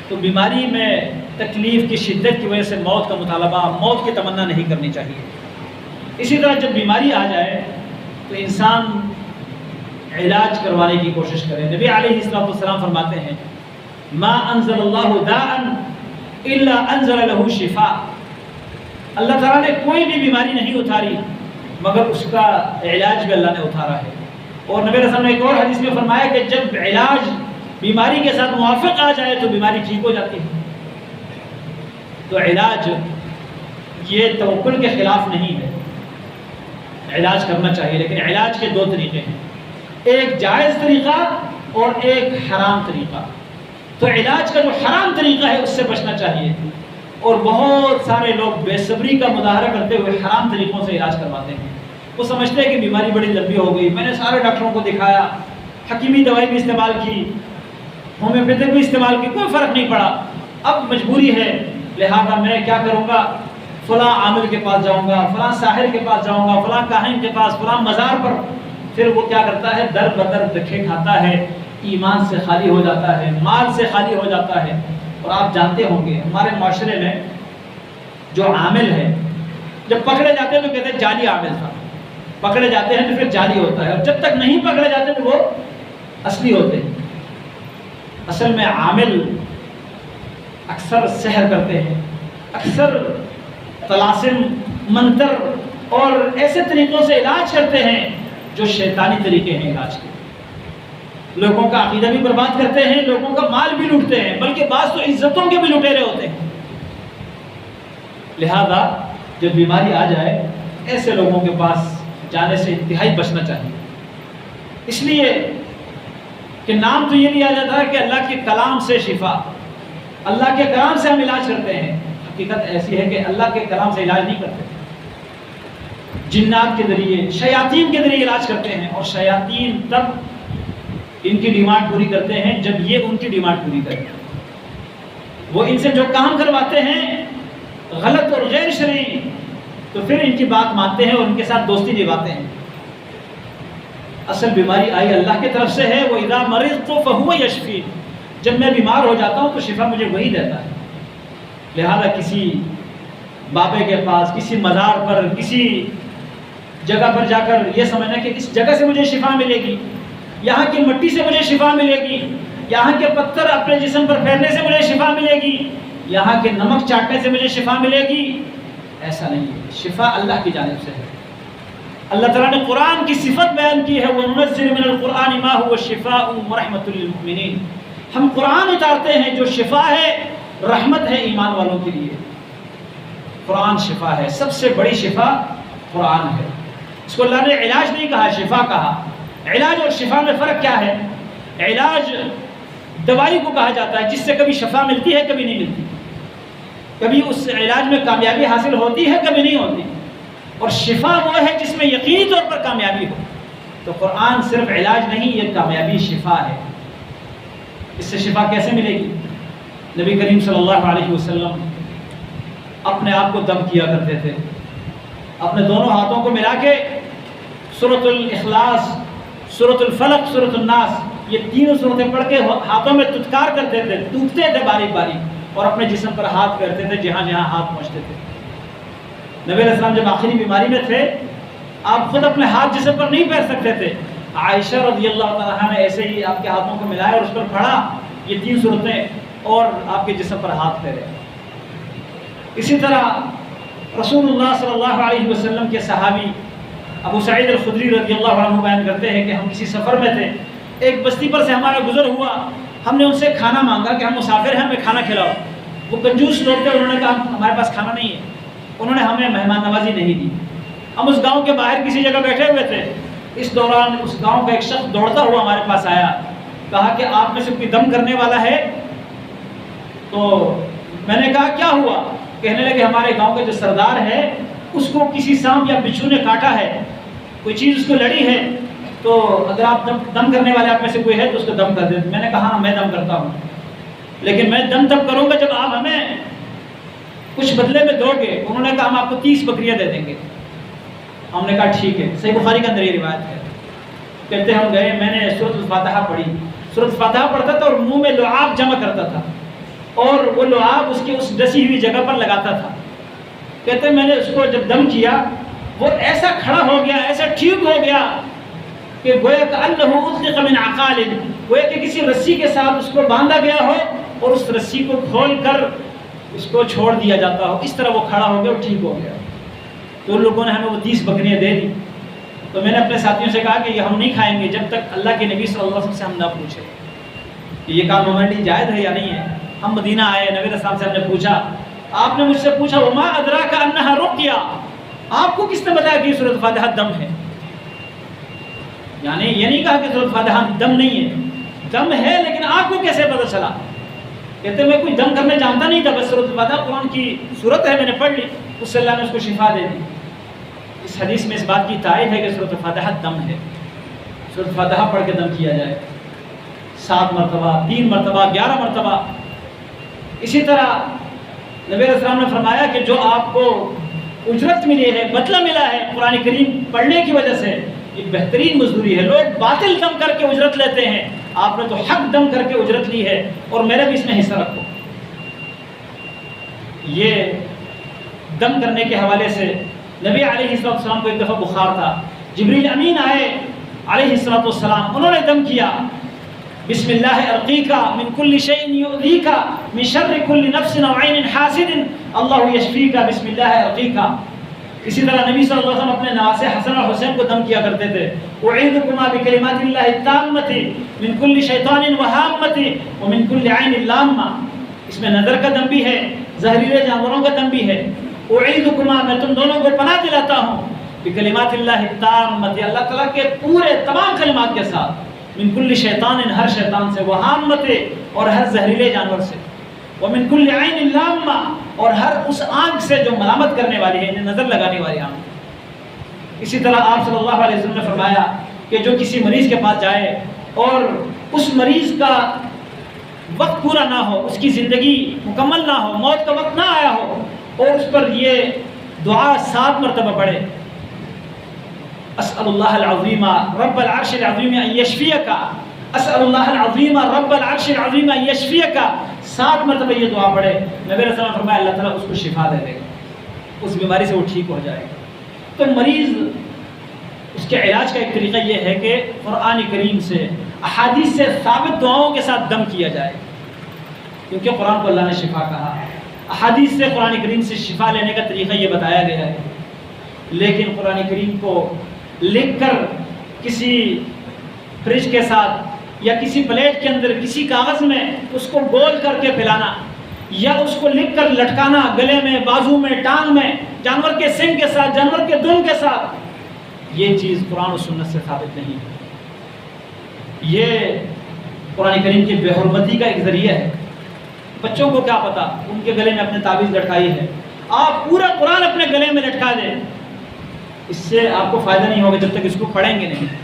تو بیماری میں تکلیف کی شدت کی وجہ سے موت کا مطالبہ، موت کی تمنا نہیں کرنی چاہیے۔ اسی طرح جب بیماری آ جائے تو انسان علاج کروانے کی کوشش کرے۔ نبی علیہ السلام فرماتے ہیں ما انزل اللہ داء الا انزل له شفاء، اللہ تعالیٰ نے کوئی بھی بیماری نہیں اتاری مگر اس کا علاج بھی اللہ نے اتارا ہے۔ اور نبی علیہ السلام نے ایک اور حدیث میں فرمایا کہ جب علاج بیماری کے ساتھ موافق آ جائے تو بیماری ٹھیک ہو جاتی ہے۔ تو علاج یہ توکل کے خلاف نہیں ہے، علاج کرنا چاہیے، لیکن علاج کے دو طریقے ہیں، ایک جائز طریقہ اور ایک حرام طریقہ۔ تو علاج کا جو حرام طریقہ ہے اس سے بچنا چاہیے، اور بہت سارے لوگ بے صبری کا مظاہرہ کرتے ہوئے حرام طریقوں سے علاج کرواتے ہیں۔ وہ سمجھتے ہیں کہ بیماری بڑی لمبی ہو گئی، میں نے سارے ڈاکٹروں کو دکھایا، حکیمی دوائی بھی استعمال کی، ہومیوپیتھی بھی استعمال کی، کوئی فرق نہیں پڑا، اب مجبوری ہے، لہذا میں کیا کروں گا، فلاں عامل کے پاس جاؤں گا، فلاں ساحر کے پاس جاؤں گا، فلاں کاہن کے پاس، فلاں مزار پر۔ پھر وہ کیا کرتا ہے، در بدر دھکے کھاتا ہے، ایمان سے خالی ہو جاتا ہے، مال سے خالی ہو جاتا ہے۔ اور آپ جانتے ہوں گے ہمارے معاشرے میں جو عامل ہے جب پکڑے جاتے ہیں تو کہتے ہیں جعلی عامل تھا، پکڑے جاتے ہیں تو پھر جعلی ہوتا ہے، اور جب تک نہیں پکڑے جاتے تو وہ اصلی ہوتے ہیں۔ اصل میں عامل اکثر سحر کرتے ہیں، اکثر طلاسم، منتر اور ایسے طریقوں سے علاج کرتے ہیں جو شیطانی طریقے ہیں علاج کے، لوگوں کا عقیدہ بھی برباد کرتے ہیں، لوگوں کا مال بھی لوٹتے ہیں، بلکہ بعض تو عزتوں کے بھی لٹیرے ہوتے ہیں۔ لہذا جب بیماری آ جائے ایسے لوگوں کے پاس جانے سے انتہائی بچنا چاہیے، اس لیے کہ نام تو یہ لیا جاتا ہے کہ اللہ کے کلام سے شفا، اللہ کے کلام سے ہم علاج کرتے ہیں، حقیقت ایسی ہے کہ اللہ کے کلام سے علاج نہیں کرتے، جنات کے ذریعے، شیاطین کے ذریعے علاج کرتے ہیں، اور شیاطین تب ان کی ڈیمانڈ پوری کرتے ہیں جب یہ ان کی ڈیمانڈ پوری کرتے ہیں۔ وہ ان سے جو کام کرواتے ہیں غلط اور غیر شرعی تو پھر ان کی بات مانتے ہیں اور ان کے ساتھ دوستی نبھاتے ہیں۔ اصل بیماری آئی اللہ کی طرف سے ہے، وہ اذا مرضت فهو یشفین، جب میں بیمار ہو جاتا ہوں تو شفا مجھے وہی دیتا ہے۔ لہذا کسی بابے کے پاس، کسی مزار پر، کسی جگہ پر جا کر یہ سمجھنا کہ اس جگہ سے مجھے شفا ملے گی، یہاں کی مٹی سے مجھے شفا ملے گی، یہاں کے پتھر اپنے جسم پر پھیرنے سے مجھے شفا ملے گی، یہاں کے نمک چاٹنے سے مجھے شفا ملے گی، ایسا نہیں ہے۔ شفا اللہ کی جانب سے ہے۔ اللہ تعالیٰ نے قرآن کی صفت بیان کی ہے، وَنُنَزِّلُ مِنَ الْقُرْآنِ مَا هُوَ شِفَاءٌ وَرَحْمَةٌ لِلْمُؤْمِنِينَ، ہم قرآن اتارتے ہیں جو شفا ہے، رحمت ہے ایمان والوں کے لیے۔ قرآن شفا ہے، سب سے بڑی شفا قرآن ہے۔ اس کو اللہ نے علاج نہیں کہا، شفا کہا۔ علاج اور شفا میں فرق کیا ہے؟ علاج دوائی کو کہا جاتا ہے جس سے کبھی شفا ملتی ہے کبھی نہیں ملتی، کبھی اس علاج میں کامیابی حاصل ہوتی ہے کبھی نہیں ہوتی، اور شفا وہ ہے جس میں یقینی طور پر کامیابی ہو۔ تو قرآن صرف علاج نہیں، یہ کامیابی شفا ہے۔ اس سے شفا کیسے ملے گی؟ نبی کریم صلی اللہ علیہ وسلم اپنے آپ کو دم کیا کرتے تھے، اپنے دونوں ہاتھوں کو ملا کے سورۃ الاخلاص، سورۃ الفلق، سورۃ الناس، یہ تینوں صورتیں پڑھ کے ہاتھوں میں تتکار کرتے تھے، ٹوکتے تھے باریک باریک، اور اپنے جسم پر ہاتھ پھیرتے تھے جہاں جہاں ہاتھ پہنچتے تھے۔ نبی علیہ السلام جب آخری بیماری میں تھے، آپ خود اپنے ہاتھ جسم پر نہیں پھیر سکتے تھے، عائشہ رضی اللہ تعالیٰ عنہا نے ایسے ہی آپ کے ہاتھوں کو ملایا اور اس پر پڑھا یہ تین صورتیں، اور آپ کے جسم پر ہاتھ پھیرے۔ اسی طرح رسول اللہ صلی اللہ علیہ وسلم کے صحابی ابو سعید الخدری رضی اللہ عنہ بیان کرتے ہیں کہ ہم کسی سفر میں تھے، ایک بستی پر سے ہمارا گزر ہوا، ہم نے ان سے کھانا مانگا کہ ہم مسافر ہیں، ہمیں کھانا کھلاؤ۔ وہ کنجوس لوگ تھے، انہوں نے کہا ہمارے پاس کھانا نہیں ہے، انہوں نے ہمیں مہمان نوازی نہیں دی۔ ہم اس گاؤں کے باہر کسی جگہ بیٹھے ہوئے تھے، اس دوران اس گاؤں کا ایک شخص دوڑتا ہوا ہمارے پاس آیا، کہا کہ آپ میں سے کوئی دم کرنے والا ہے؟ تو میں نے کہا کیا ہوا؟ کہنے لگے ہمارے گاؤں کا جو سردار ہے اس کو کسی سانپ یا بچھو نے کاٹا ہے، کوئی چیز اس کو لڑی ہے، تو اگر آپ دم کرنے والے آپ میں سے کوئی ہے تو اس کو دم کر دیں۔ میں نے کہا ہاں میں دم کرتا ہوں، لیکن میں دم تب کروں گا جب آپ ہمیں کچھ بدلے میں دو گے۔ انہوں نے کہا ہم آپ کو 30 بکریاں دے دیں گے۔ ہم نے کہا ٹھیک ہے۔ صحیح بخاری کے اندر یہ روایت ہے، کہتے ہم گئے، میں نے سورۃ الفاتحہ پڑھی، سورۃ الفاتحہ پڑھتا تھا اور منہ میں لعاب جمع کرتا تھا، اور وہ لعاب اس کی اس ڈسی ہوئی جگہ پر لگاتا تھا۔ کہتے میں نے اس کو جب دم کیا وہ ایسا کھڑا ہو گیا، ایسا ٹھیک ہو گیا کہ گویا کہ انہ اطلق من عقال، گویا کہ کسی رسی کے ساتھ اس کو باندھا گیا ہو اور اس رسی کو کھول کر اس کو چھوڑ دیا جاتا ہو، اس طرح وہ کھڑا ہو گیا اور ٹھیک ہو گیا۔ تو ان لوگوں نے ہمیں وہ 30 بکریاں دے دی۔ تو میں نے اپنے ساتھیوں سے کہا کہ یہ ہم نہیں کھائیں گے جب تک اللہ کے نبی صلی اللہ علیہ وسلم سے ہم نہ پوچھیں کہ یہ کام ہمارے لیے جائز ہے یا نہیں ہے۔ ہم مدینہ آئے، نبی علیہ السلام سے ہم نے پوچھا آپ نے مجھ سے پوچھا وما ادراک انہا رقیہ، آپ کو کس نے بتایا کہ سورۃ فاتحہ دم ہے؟ یعنی یہ نہیں کہا کہ سورۃ فاتحہ دم نہیں ہے، دم ہے، لیکن آپ کو کیسے پتہ چلا؟ کہتے میں کوئی دم کرنے جانتا نہیں تھا، بس سورۃ فاتحہ قرآن کی صورت ہے، میں نے پڑھ لی، اس سے اللہ نے اس کو شفا دے دی۔ اس حدیث میں اس بات کی تائید ہے کہ سورۃ فاتحہ دم ہے، سورۃ فاتحہ پڑھ کے دم کیا جائے 7 مرتبہ، 3 مرتبہ، 11 مرتبہ۔ اسی طرح نبی علیہ السلام نے فرمایا کہ جو آپ کو اجرت ملی ہے، بدلہ ملا ہے قرآن کریم پڑھنے کی وجہ سے، یہ بہترین مزدوری ہے۔ لوگ باطل دم کر کے اجرت لیتے ہیں، آپ نے تو حق دم کر کے اجرت لی ہے، اور میرا بھی اس میں حصہ رکھو۔ یہ دم کرنے کے حوالے سے نبی علیہ السلام کو ایک دفعہ بخار تھا، جبریل امین آئے علیہ السلام، انہوں نے دم کیا، بسم اللہ ارقیکا من کل شیء یؤذیکا من شر کل نفس و عین حاسد اللہ یشفیکا بسم اللہ ارقیکا۔ اسی طرح نبی صلی اللہ علیہ وسلم اپنے نواسے حسن اور حسین کو دم کیا کرتے تھے، اعیذکما بکلمات اللہ التامۃ من کل شیطان وہامۃ ومن کل عین لامہ۔ اس میں نظر کا دم بھی ہے، زہریلے جانوروں کا دم بھی ہے۔ اعیذکما، میں تم دونوں کو پناہ دلاتا ہوں، بکلمات اللہ التامۃ، اللہ تعالیٰ کے پورے تمام کلمات کے ساتھ، من کل شیطان، ہر شیطان سے، وہامت، اور ہر زہریلے جانور سے، ومن کل عین لامہ، اور ہر اس آنکھ سے جو ملامت کرنے والی ہے، انہیں نظر لگانے والی آنکھ۔ اسی طرح آپ صلی اللہ علیہ وسلم نے فرمایا کہ جو کسی مریض کے پاس جائے اور اس مریض کا وقت پورا نہ ہو، اس کی زندگی مکمل نہ ہو، موت کا وقت نہ آیا ہو، اور اس پر یہ دعا 7 مرتبہ پڑھے، اسأل اللہ العظیم رب العرش العظیم ان یشفیک، اسأل اللہ العظیم رب العرش العظیم ان یشفیک، 7 مرتبہ یہ دعا پڑھے، نبی علیہ السلام نے فرمایا اللہ تعالیٰ اس کو شفا دے دے گا، اس بیماری سے وہ ٹھیک ہو جائے گا۔ تو مریض، اس کے علاج کا ایک طریقہ یہ ہے کہ قرآن کریم سے، احادیث سے ثابت دعاؤں کے ساتھ دم کیا جائے، کیونکہ قرآن کو اللہ نے شفا کہا، احادیث سے قرآن کریم سے شفا لینے کا طریقہ یہ بتایا گیا ہے۔ لیکن قرآن کریم کو لکھ کر کسی فریج کے ساتھ یا کسی پلیٹ کے اندر کسی کاغذ میں اس کو گول کر کے پھیلانا، یا اس کو لکھ کر لٹکانا گلے میں، بازو میں، ٹانگ میں، جانور کے سنگ کے ساتھ، جانور کے دم کے ساتھ، یہ چیز قرآن و سنت سے ثابت نہیں ہے۔ یہ قرآن کریم کی بے حرمتی کا ایک ذریعہ ہے۔ بچوں کو کیا پتا، ان کے گلے میں اپنے تعویذ لٹکائی ہے، آپ پورا قرآن اپنے گلے میں لٹکا دیں، اس سے آپ کو فائدہ نہیں ہوگا جب تک اس کو پڑھیں گے نہیں۔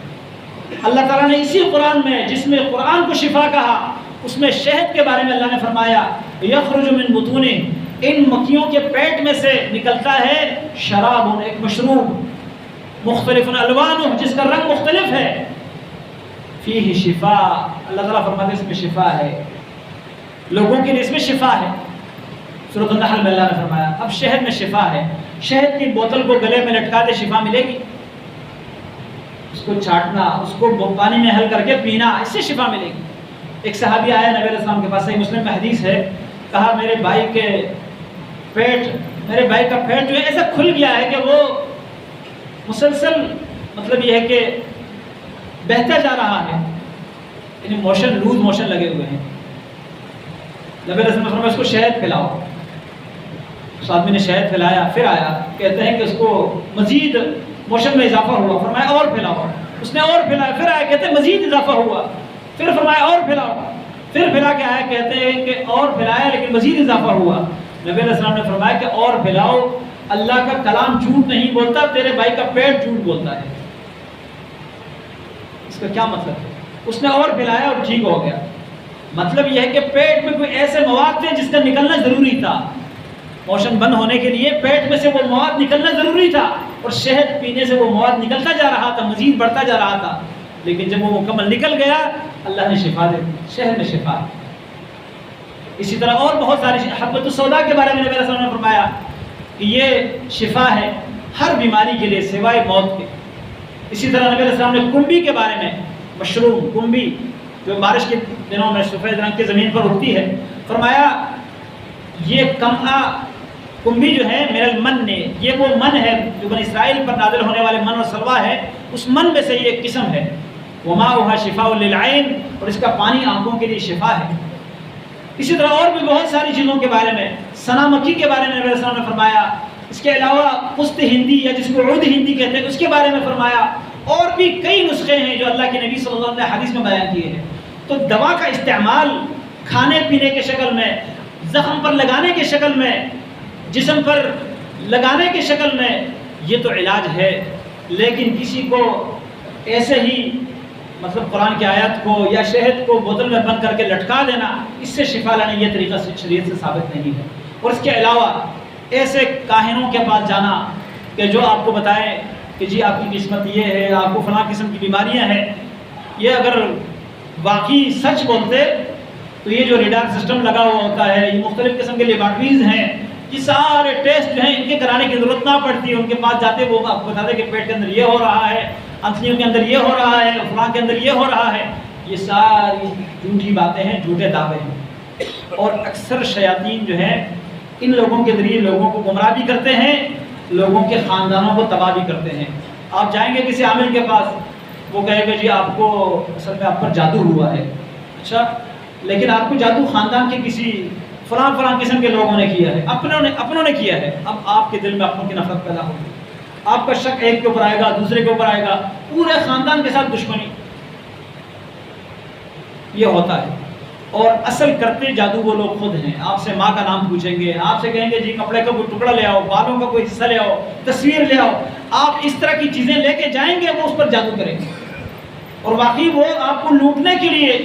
اللہ تعالیٰ نے اسی قرآن میں، جس میں قرآن کو شفا کہا، اس میں شہد کے بارے میں اللہ نے فرمایا یخرج من بطون، ان مکھیوں کے پیٹ میں سے نکلتا ہے شراب، ایک مشروب، مختلف الوان، جس کا رنگ مختلف ہے، فیہ شفا، اللہ تعالیٰ فرماتے ہیں اس میں شفا ہے، لوگوں کے لیے اس میں شفا ہے۔ سورۃ النحل میں اللہ نے فرمایا اب شہد میں شفا ہے، شہد کی بوتل کو گلے میں لٹکا دے شفا ملے گی، اس کو چاٹنا، اس کو پانی میں حل کر کے پینا، اس سے شفا ملے گی۔ ایک صحابی آیا نبی علیہ السلام کے پاس، صحیح مسلم میں حدیث ہے، کہا میرے بھائی کا پیٹ جو ہے ایسا کھل گیا ہے کہ وہ مسلسل، مطلب یہ ہے کہ بہتا جا رہا ہے، یعنی موشن، لوز موشن لگے ہوئے ہیں۔ نبی علیہ السلام نے فرمایا اس کو شہد پلاؤ۔ اس آدمی نے شہد پلایا، پھر آیا، کہتے ہیں کہ اس کو مزید موشن میں اضافہ ہوا، فرمایا اور پلاؤ، اس نے اور پلایا، پھر آیا، کہتے ہیں مزید اضافہ ہوا، پھر فرمایا اور پلاؤ، پھر پلا کے آیا، کہتے ہیں کہ اور پلایا لیکن مزید اضافہ ہوا۔ نبی علیہ السلام نے فرمایا کہ اور پلاؤ، اللہ کا کلام جھوٹ نہیں بولتا، تیرے بھائی کا پیٹ جھوٹ بولتا ہے۔ اس کا کیا مطلب ہے؟ اس نے اور پلایا اور ٹھیک ہو گیا۔ مطلب یہ ہے کہ پیٹ میں کوئی ایسے مواد تھے جس کا نکلنا ضروری تھا، موشن بند ہونے کے لیے پیٹ میں سے وہ مواد نکلنا ضروری تھا، اور شہد پینے سے وہ مواد نکلتا جا رہا تھا، مزید بڑھتا جا رہا تھا، لیکن جب وہ مکمل نکل گیا اللہ نے شفا دے دی، شہد میں شفا۔ اسی طرح اور بہت ساری، حبۃ السودا کے بارے میں نبی علیہ السلام نے فرمایا کہ یہ شفا ہے ہر بیماری کے لیے سوائے موت کے۔ اسی طرح نبی علیہ السلام نے کنبی کے بارے میں، مشروم کنبی جو بارش کے دنوں میں سفید رنگ کی زمین پر اگتی ہے، فرمایا یہ کمعہ کنبی جو ہے من المن نے، یہ وہ من ہے جو بنی اسرائیل پر نازل ہونے والے من اور سلوا ہے، اس من میں سے یہ ایک قسم ہے، وماؤها شفاء للعین، اور اس کا پانی آنکھوں کے لیے شفا ہے۔ اسی طرح اور بھی بہت ساری چیزوں کے بارے میں، ثنا مکی کے بارے میں نبی صلی اللہ علیہ وسلم نے فرمایا، اس کے علاوہ پست ہندی یا جس کو عود ہندی کہتے ہیں اس کے بارے میں فرمایا، اور بھی کئی نسخے ہیں جو اللہ کے نبی صلی اللہ علیہ وسلم نے حدیث میں بیان کیے ہیں۔ تو دوا کا استعمال کھانے پینے کے شکل میں، زخم پر لگانے کے شکل میں، جسم پر لگانے کے شکل میں، یہ تو علاج ہے، لیکن کسی کو ایسے ہی مطلب قرآن کی آیات کو یا شہد کو بوتل میں بند کر کے لٹکا دینا، اس سے شفا لینا، یہ طریقہ شریعت سے ثابت نہیں ہے۔ اور اس کے علاوہ ایسے کاہنوں کے پاس جانا کہ جو آپ کو بتائیں کہ جی آپ کی قسمت یہ ہے، آپ کو فلاں قسم کی بیماریاں ہیں، یہ اگر واقعی سچ بولتے تو یہ جو ریڈار سسٹم لگا ہوا ہوتا ہے، یہ مختلف قسم کے لیبارٹریز ہیں، یہ سارے ٹیسٹ جو ہیں ان کے کرانے کی ضرورت نہ پڑتی، ان کے پاس جاتے وہ آپ کو بتاتے کہ پیٹ کے اندر یہ ہو رہا ہے، انتڑیوں کے اندر یہ ہو رہا ہے، فلاں کے اندر یہ ہو رہا ہے۔ یہ ساری جھوٹی باتیں ہیں، جھوٹے دعوے ہیں، اور اکثر شیاطین جو ہیں ان لوگوں کے ذریعے لوگوں کو گمراہ بھی کرتے ہیں، لوگوں کے خاندانوں کو تباہ بھی کرتے ہیں۔ آپ جائیں گے کسی عامل کے پاس، وہ کہے گا جی آپ کو اصل میں آپ پر جادو ہوا ہے، اچھا لیکن آپ کو جادو خاندان کے کسی فلاں قسم کے لوگوں نے کیا ہے، اپنوں نے کیا ہے۔ اب آپ کے دل میں اپنوں کی نفرت پیدا ہوگی، آپ کا شک ایک کے اوپر آئے گا، دوسرے کے اوپر آئے گا، پورے خاندان کے ساتھ دشمنی، یہ ہوتا ہے۔ اور اصل کرتے جادو وہ لوگ خود ہیں۔ آپ سے ماں کا نام پوچھیں گے، آپ سے کہیں گے جی کپڑے کا کوئی ٹکڑا لے آؤ، بالوں کا کوئی حصہ لے آؤ، تصویر لے آؤ، آپ اس طرح کی چیزیں لے کے جائیں گے، وہ اس پر جادو کریں گے، اور واقعی وہ آپ کو لوٹنے کے لیے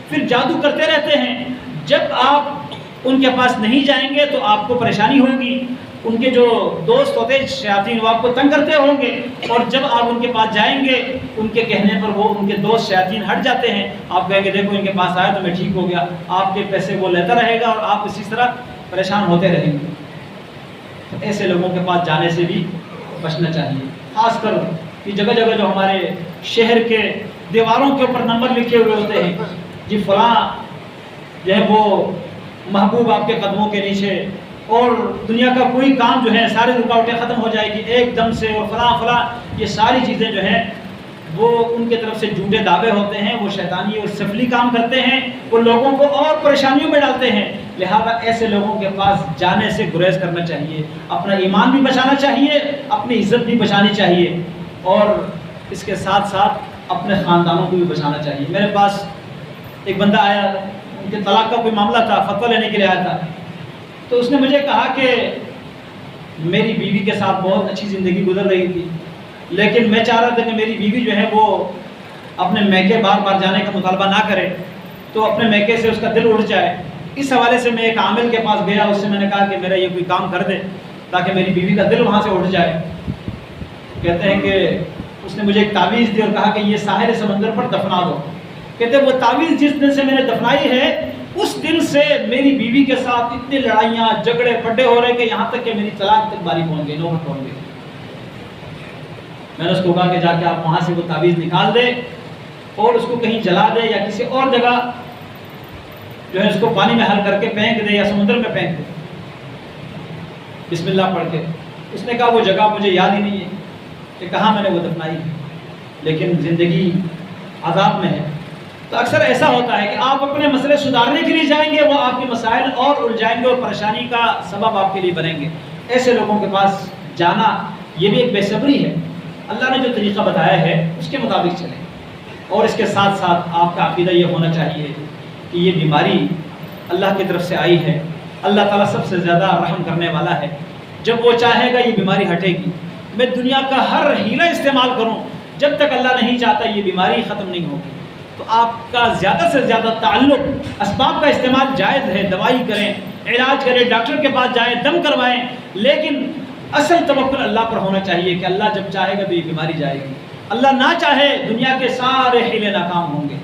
پھر جادو کرتے رہتے ہیں۔ جب آپ ان کے پاس نہیں جائیں گے تو آپ کو پریشانی ہوگی، ان کے جو دوست ہوتے ہیں شیاطین وہ آپ کو تنگ کرتے ہوں گے، اور جب آپ ان کے پاس جائیں گے ان کے کہنے پر وہ ان کے دوست شیاطین ہٹ جاتے ہیں، آپ کہیں گے دیکھو ان کے پاس آیا تو میں ٹھیک ہو گیا، آپ کے پیسے وہ لیتا رہے گا اور آپ اسی طرح پریشان ہوتے رہیں گے۔ تو ایسے لوگوں کے پاس جانے سے بھی بچنا چاہیے، خاص کر یہ جگہ جگہ جو ہمارے شہر کے دیواروں کے اوپر نمبر لکھے ہوئے ہوتے ہیں، جی فلاں جو ہے وہ محبوب آپ کے قدموں کے نیچے، اور دنیا کا کوئی کام جو ہے ساری رکاوٹیں ختم ہو جائے گی ایک دم سے، اور فلاں یہ ساری چیزیں جو ہیں وہ ان کے طرف سے جھوٹے دعوے ہوتے ہیں، وہ شیطانی اور سفلی کام کرتے ہیں، وہ لوگوں کو اور پریشانیوں میں ڈالتے ہیں۔ لہذا ایسے لوگوں کے پاس جانے سے گریز کرنا چاہیے، اپنا ایمان بھی بچانا چاہیے، اپنی عزت بھی بچانی چاہیے، اور اس کے ساتھ ساتھ اپنے خاندانوں کو بھی بچانا چاہیے۔ میرے پاس ایک بندہ آیا، ان کے طلاق کا کوئی معاملہ تھا، فتویٰ لینے کے لیے آیا تھا، تو اس نے مجھے کہا کہ میری بیوی کے ساتھ بہت اچھی زندگی گزر رہی تھی، لیکن میں چاہ رہا تھا کہ میری بیوی جو ہے وہ اپنے میکے بار بار جانے کا مطالبہ نہ کرے، تو اپنے میکے سے اس کا دل اٹھ جائے۔ اس حوالے سے میں ایک عامل کے پاس گیا، اس سے میں نے کہا کہ میرا یہ کوئی کام کر دے تاکہ میری بیوی کا دل وہاں سے اٹھ جائے۔ کہتے ہیں کہ اس نے مجھے ایک تعویذ دی اور کہا کہ یہ ساحل سمندر پر دفنا دو۔ کہتے ہیں وہ تعویذ جس دن سے میں نے دفنائی ہے اس دن سے میری بیوی کے ساتھ اتنی لڑائیاں جھگڑے پڈے ہو رہے کہ یہاں تک کہ میری طلاق تک باری پہنچ گئی، نوبت پہنچ گئی۔ میں نے اس کو کہا کہ جا کے آپ وہاں سے وہ تعویذ نکال دے اور اس کو کہیں جلا دے یا کسی اور جگہ جو ہے اس کو پانی میں حل کر کے پھینک دے یا سمندر میں پھینک دے، بسم اللہ پڑھ کے۔ اس نے کہا وہ جگہ مجھے یاد ہی نہیں ہے کہ کہاں میں نے وہ دفنائی ہے، لیکن زندگی عذاب میں ہے۔ تو اکثر ایسا ہوتا ہے کہ آپ اپنے مسئلے سدھارنے کے لیے جائیں گے، وہ آپ کے مسائل اور الجھائیں گے اور پریشانی کا سبب آپ کے لیے بنیں گے۔ ایسے لوگوں کے پاس جانا یہ بھی ایک بے صبری ہے۔ اللہ نے جو طریقہ بتایا ہے اس کے مطابق چلیں، اور اس کے ساتھ ساتھ آپ کا عقیدہ یہ ہونا چاہیے کہ یہ بیماری اللہ کی طرف سے آئی ہے، اللہ تعالیٰ سب سے زیادہ رحم کرنے والا ہے، جب وہ چاہے گا یہ بیماری ہٹے گی۔ میں دنیا کا ہر ہیلہ استعمال کروں، جب تک اللہ نہیں چاہتا یہ بیماری ختم نہیں ہوگی۔ تو آپ کا زیادہ سے زیادہ تعلق، اسباب کا استعمال جائز ہے، دوائی کریں، علاج کریں، ڈاکٹر کے پاس جائیں، دم کروائیں، لیکن اصل توکل اللہ پر ہونا چاہیے کہ اللہ جب چاہے گا تو یہ بیماری جائے گی، اللہ نہ چاہے دنیا کے سارے حیلے ناکام ہوں گے۔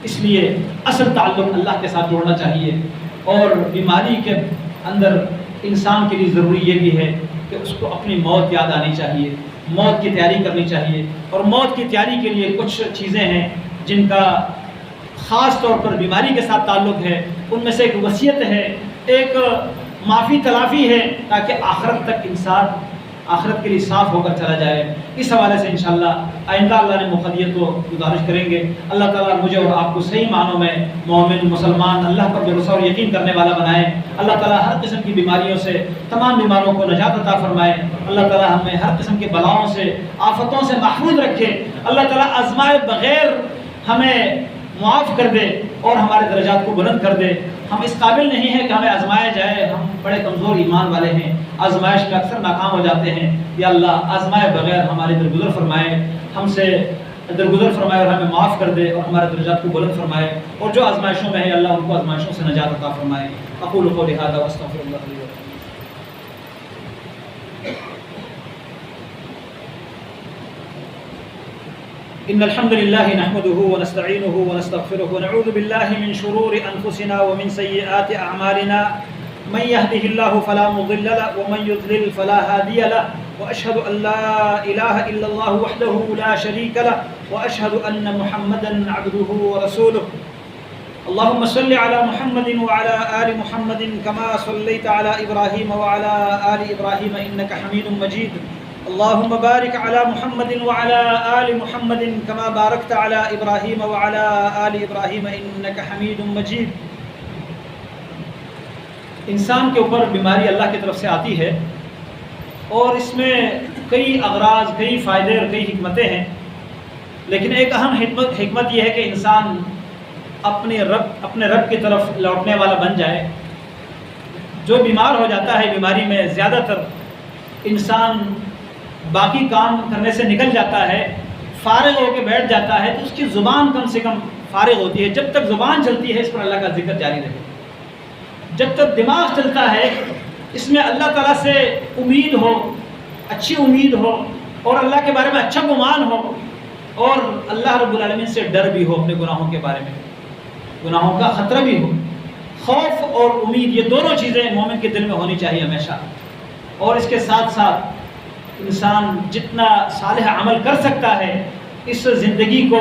اس لیے اصل تعلق اللہ کے ساتھ جوڑنا چاہیے، اور بیماری کے اندر انسان کے لیے ضروری یہ بھی ہے کہ اس کو اپنی موت یاد آنی چاہیے، موت کی تیاری کرنی چاہیے، اور موت کی تیاری کے لیے کچھ چیزیں ہیں جن کا خاص طور پر بیماری کے ساتھ تعلق ہے۔ ان میں سے ایک وصیت ہے، ایک معافی تلافی ہے، تاکہ آخرت تک انسان آخرت کے لیے صاف ہو کر چلا جائے۔ اس حوالے سے انشاءاللہ آئندہ اللہ نے مقدیت کو گزارش کریں گے۔ اللہ تعالیٰ مجھے اور آپ کو صحیح معنوں میں مومن مسلمان اللہ پر بھروسہ اور یقین کرنے والا بنائے۔ اللہ تعالیٰ ہر قسم کی بیماریوں سے تمام بیماروں کو نجات عطا فرمائے۔ اللہ تعالیٰ ہمیں ہر قسم کے بلاؤں سے آفتوں سے محفوظ رکھے۔ اللہ تعالیٰ آزمائے بغیر ہمیں معاف کر دے اور ہمارے درجات کو بلند کر دے۔ ہم اس قابل نہیں ہیں کہ ہمیں آزمایا جائے، ہم بڑے کمزور ایمان والے ہیں، آزمائش میں اکثر ناکام ہو جاتے ہیں۔ یا اللہ آزمائے بغیر ہمارے درگزر فرمائے، ہم سے درگزر فرمائے اور ہمیں معاف کر دے اور ہمارے درجات کو بلند فرمائے، اور جو آزمائشوں میں ہے اللہ ان کو آزمائشوں سے نجات عطا فرمائے۔ اقول قولی ھذا واستغفر اللہ لی ولکم۔ إن الحمد لله نحمده ونستعينه ونستغفره ونعوذ بالله من شرور أنفسنا ومن سيئات أعمالنا من يهده الله فلا مضل له ومن يضلل فلا هادي له وأشهد أن لا إله إلا الله وحده لا شريك له وأشهد أن محمدا عبده ورسوله اللهم صل على محمد وعلى آل محمد كما صليت على إبراهيم وعلى آل إبراهيم إنك حميد مجيد اللهم بارك على محمد وعلى آل محمد كما باركت على إبراهيم وعلى آل إبراهيم إنك حميد مجيد۔ انسان کے اوپر بیماری اللہ کی طرف سے آتی ہے اور اس میں کئی اغراض، کئی فائدے اور کئی حکمتیں ہیں، لیکن ایک اہم حکمت یہ ہے کہ انسان اپنے رب کی طرف لوٹنے والا بن جائے۔ جو بیمار ہو جاتا ہے بیماری میں، زیادہ تر انسان باقی کام کرنے سے نکل جاتا ہے، فارغ ہو کے بیٹھ جاتا ہے، تو اس کی زبان کم سے کم فارغ ہوتی ہے۔ جب تک زبان چلتی ہے اس پر اللہ کا ذکر جاری رہے، جب تک دماغ چلتا ہے اس میں اللہ تعالیٰ سے امید ہو، اچھی امید ہو اور اللہ کے بارے میں اچھا گمان ہو، اور اللہ رب العالمین سے ڈر بھی ہو، اپنے گناہوں کے بارے میں گناہوں کا خطرہ بھی ہو۔ خوف اور امید یہ دونوں چیزیں مومن کے دل میں ہونی چاہیے ہمیشہ۔ اور اس کے ساتھ ساتھ انسان جتنا صالح عمل کر سکتا ہے اس زندگی کو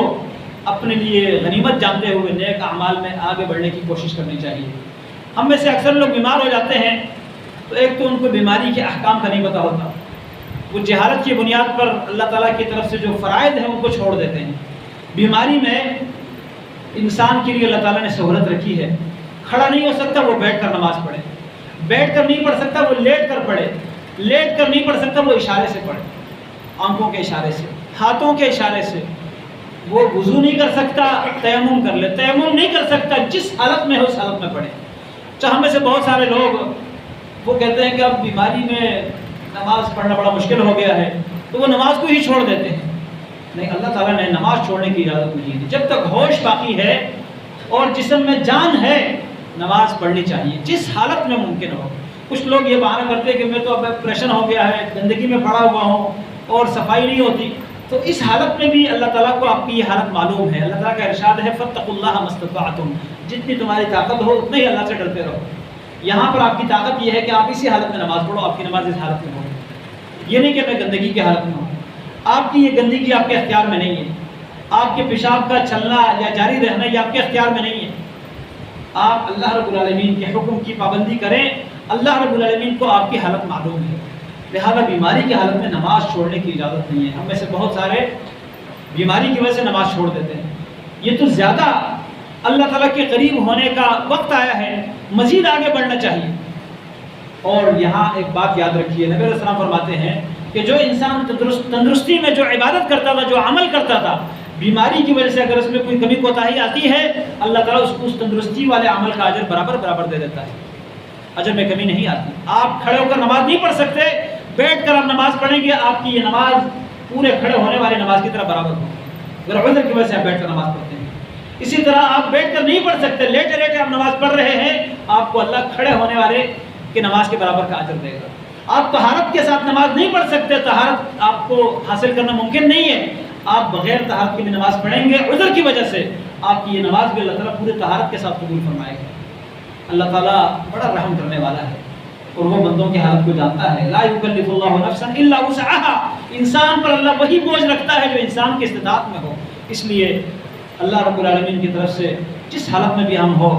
اپنے لیے غنیمت جانتے ہوئے نیک اعمال میں آگے بڑھنے کی کوشش کرنی چاہیے۔ ہم میں سے اکثر لوگ بیمار ہو جاتے ہیں تو ایک تو ان کو بیماری کے احکام کا نہیں پتہ ہوتا، وہ جہالت کی بنیاد پر اللہ تعالیٰ کی طرف سے جو فرائض ہیں ان کو چھوڑ دیتے ہیں۔ بیماری میں انسان کے لیے اللہ تعالیٰ نے سہولت رکھی ہے، کھڑا نہیں ہو سکتا وہ بیٹھ کر نماز پڑھے، بیٹھ کر نہیں پڑھ سکتا وہ لیٹ کر پڑھے، لیٹ کر نہیں پڑھ سکتا وہ اشارے سے پڑھے، آنکھوں کے اشارے سے، ہاتھوں کے اشارے سے۔ وہ وضو نہیں کر سکتا تیمم کر لے، تیمم نہیں کر سکتا جس حالت میں ہو اس حالت میں پڑھے۔ چاہے ہم میں سے بہت سارے لوگ وہ کہتے ہیں کہ اب بیماری میں نماز پڑھنا بڑا مشکل ہو گیا ہے تو وہ نماز کو ہی چھوڑ دیتے ہیں۔ نہیں، اللہ تعالیٰ نے نماز چھوڑنے کی اجازت نہیں دی۔ جب تک ہوش باقی ہے اور جسم میں جان ہے نماز پڑھنی چاہیے جس حالت میں ممکن ہو۔ کچھ لوگ یہ بہانہ کرتے ہیں کہ میں تو اب آپریشن ہو گیا ہے، گندگی میں پڑا ہوا ہوں اور صفائی نہیں ہوتی، تو اس حالت میں بھی اللہ تعالیٰ کو آپ کی یہ حالت معلوم ہے۔ اللہ تعالیٰ کا ارشاد ہے فاتقوا اللہ ما استطعتم، جتنی تمہاری طاقت ہو اتنا ہی اللہ سے ڈرتے رہو۔ یہاں پر آپ کی طاقت یہ ہے کہ آپ اسی حالت میں نماز پڑھو، آپ کی نماز اس حالت میں ہو، یہ نہیں کہ میں گندگی کی حالت میں ہوں۔ آپ کی یہ گندگی آپ کے اختیار میں نہیں ہے، آپ کے پیشاب کا چلنا یا جاری رہنا یہ آپ کے اختیار میں نہیں ہے۔ آپ اللہ رب العالمین کے حکم کی پابندی کریں، اللہ رب العالمین کو آپ کی حالت معلوم ہے، لہذا بیماری کی حالت میں نماز چھوڑنے کی اجازت نہیں ہے۔ ہم میں سے بہت سارے بیماری کی وجہ سے نماز چھوڑ دیتے ہیں، یہ تو زیادہ اللہ تعالیٰ کے قریب ہونے کا وقت آیا ہے، مزید آگے بڑھنا چاہیے۔ اور یہاں ایک بات یاد رکھیے، نبی علیہ السلام فرماتے ہیں کہ جو انسان تندرستی میں جو عبادت کرتا تھا، جو عمل کرتا تھا، بیماری کی وجہ سے اگر اس میں کوئی کمی کوتاہی آتی ہے اللہ تعالیٰ اس تندرستی والے عمل کا اجر برابر دے دیتا ہے، اجر میں کمی نہیں آتی۔ آپ کھڑے ہو کر نماز نہیں پڑھ سکتے، بیٹھ کر آپ نماز پڑھیں گے، آپ کی یہ نماز پورے کھڑے ہونے والی نماز کی طرح برابر ہو، اگر عذر کی وجہ سے آپ بیٹھ کر نماز پڑھتے ہیں۔ اسی طرح آپ بیٹھ کر نہیں پڑھ سکتے، لیٹے لیٹے آپ نماز پڑھ رہے ہیں، آپ کو اللہ کھڑے ہونے والے کی نماز کے برابر کا اجر دے گا۔ آپ طہارت کے ساتھ نماز نہیں پڑھ سکتے، طہارت آپ کو حاصل کرنا ممکن نہیں ہے، آپ بغیر طہارت کی بھی نماز پڑھیں گے عذر کی وجہ سے، آپ کی یہ نماز بھی اللہ تعالیٰ پورے طہارت کے ساتھ قبول فرمائے گا۔ اللہ تعالیٰ بڑا رحم کرنے والا ہے اور وہ بندوں کی حالت کو جانتا ہے۔ لا یکلف اللہ نفسا الا وسعها، انسان پر اللہ وہی بوجھ رکھتا ہے جو انسان کی استطاعت میں ہو۔ اس لیے اللہ رب العالمین کی طرف سے جس حالت میں بھی ہم ہو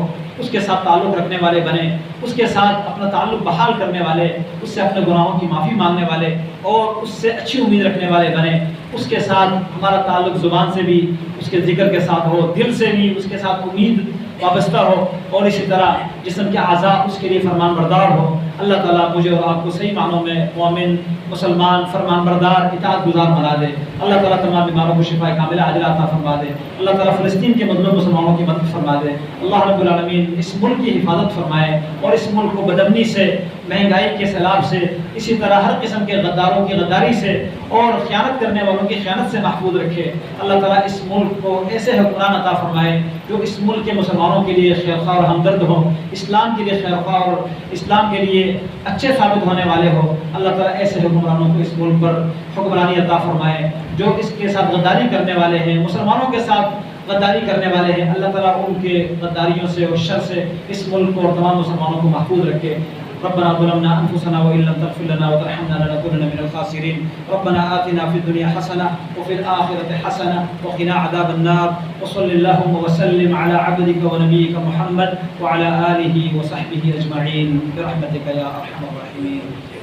اس کے ساتھ تعلق رکھنے والے بنے، اس کے ساتھ اپنا تعلق بحال کرنے والے، اس سے اپنے گناہوں کی معافی مانگنے والے اور اس سے اچھی امید رکھنے والے بنے۔ اس کے ساتھ ہمارا تعلق زبان سے بھی اس کے ذکر کے ساتھ ہو، دل سے بھی اس کے ساتھ امید وابستہ ہو، اور اسی طرح جسم کے اعضاء اس کے لیے فرمان بردار ہو۔ اللہ تعالیٰ مجھے اور آپ کو صحیح معنوں میں مومن، مسلمان، فرمان بردار، اطاعت گزار بنا دے۔ اللہ تعالیٰ تمام بیماروں کو شفا کاملہ عاجلہ عطا فرما دے۔ اللہ تعالیٰ فلسطین کے مظلوم مسلمانوں کی مدد فرما دے۔ اللہ رب العالمین اس ملک کی حفاظت فرمائے اور اس ملک کو بدامنی سے، مہنگائی کے سیلاب سے، اسی طرح ہر قسم کے غداروں کی غداری سے اور خیانت کرنے والوں کی خیانت سے محفوظ رکھے۔ اللہ تعالیٰ اس ملک کو ایسے حکمران عطا فرمائے جو اس ملک کے مسلمانوں کے لیے خیرخواہ اور ہمدرد ہو، اسلام کے لیے خیرخواہ اور اسلام کے لیے اچھے ثابت ہونے والے ہو۔ اللہ تعالیٰ ایسے حکمرانوں کو اس ملک پر حکمرانی عطا فرمائے جو اس کے ساتھ غداری کرنے والے ہیں، مسلمانوں کے ساتھ غداری کرنے والے ہیں۔ اللہ تعالیٰ ان کے غداریوں سے اور شر سے اس ملک کو اور تمام مسلمانوں کو محفوظ رکھے۔ ربنا ظلمنا انفسنا وان لم تغفر لنا وترحمنا لنكونن من الخاسرين ربنا آتنا في الدنيا حسنه وفي الاخره حسنه وقنا عذاب النار وصل اللهم وسلم على عبدك ونبيك محمد وعلى اله وصحبه اجمعين برحمتك يا ارحم الراحمين۔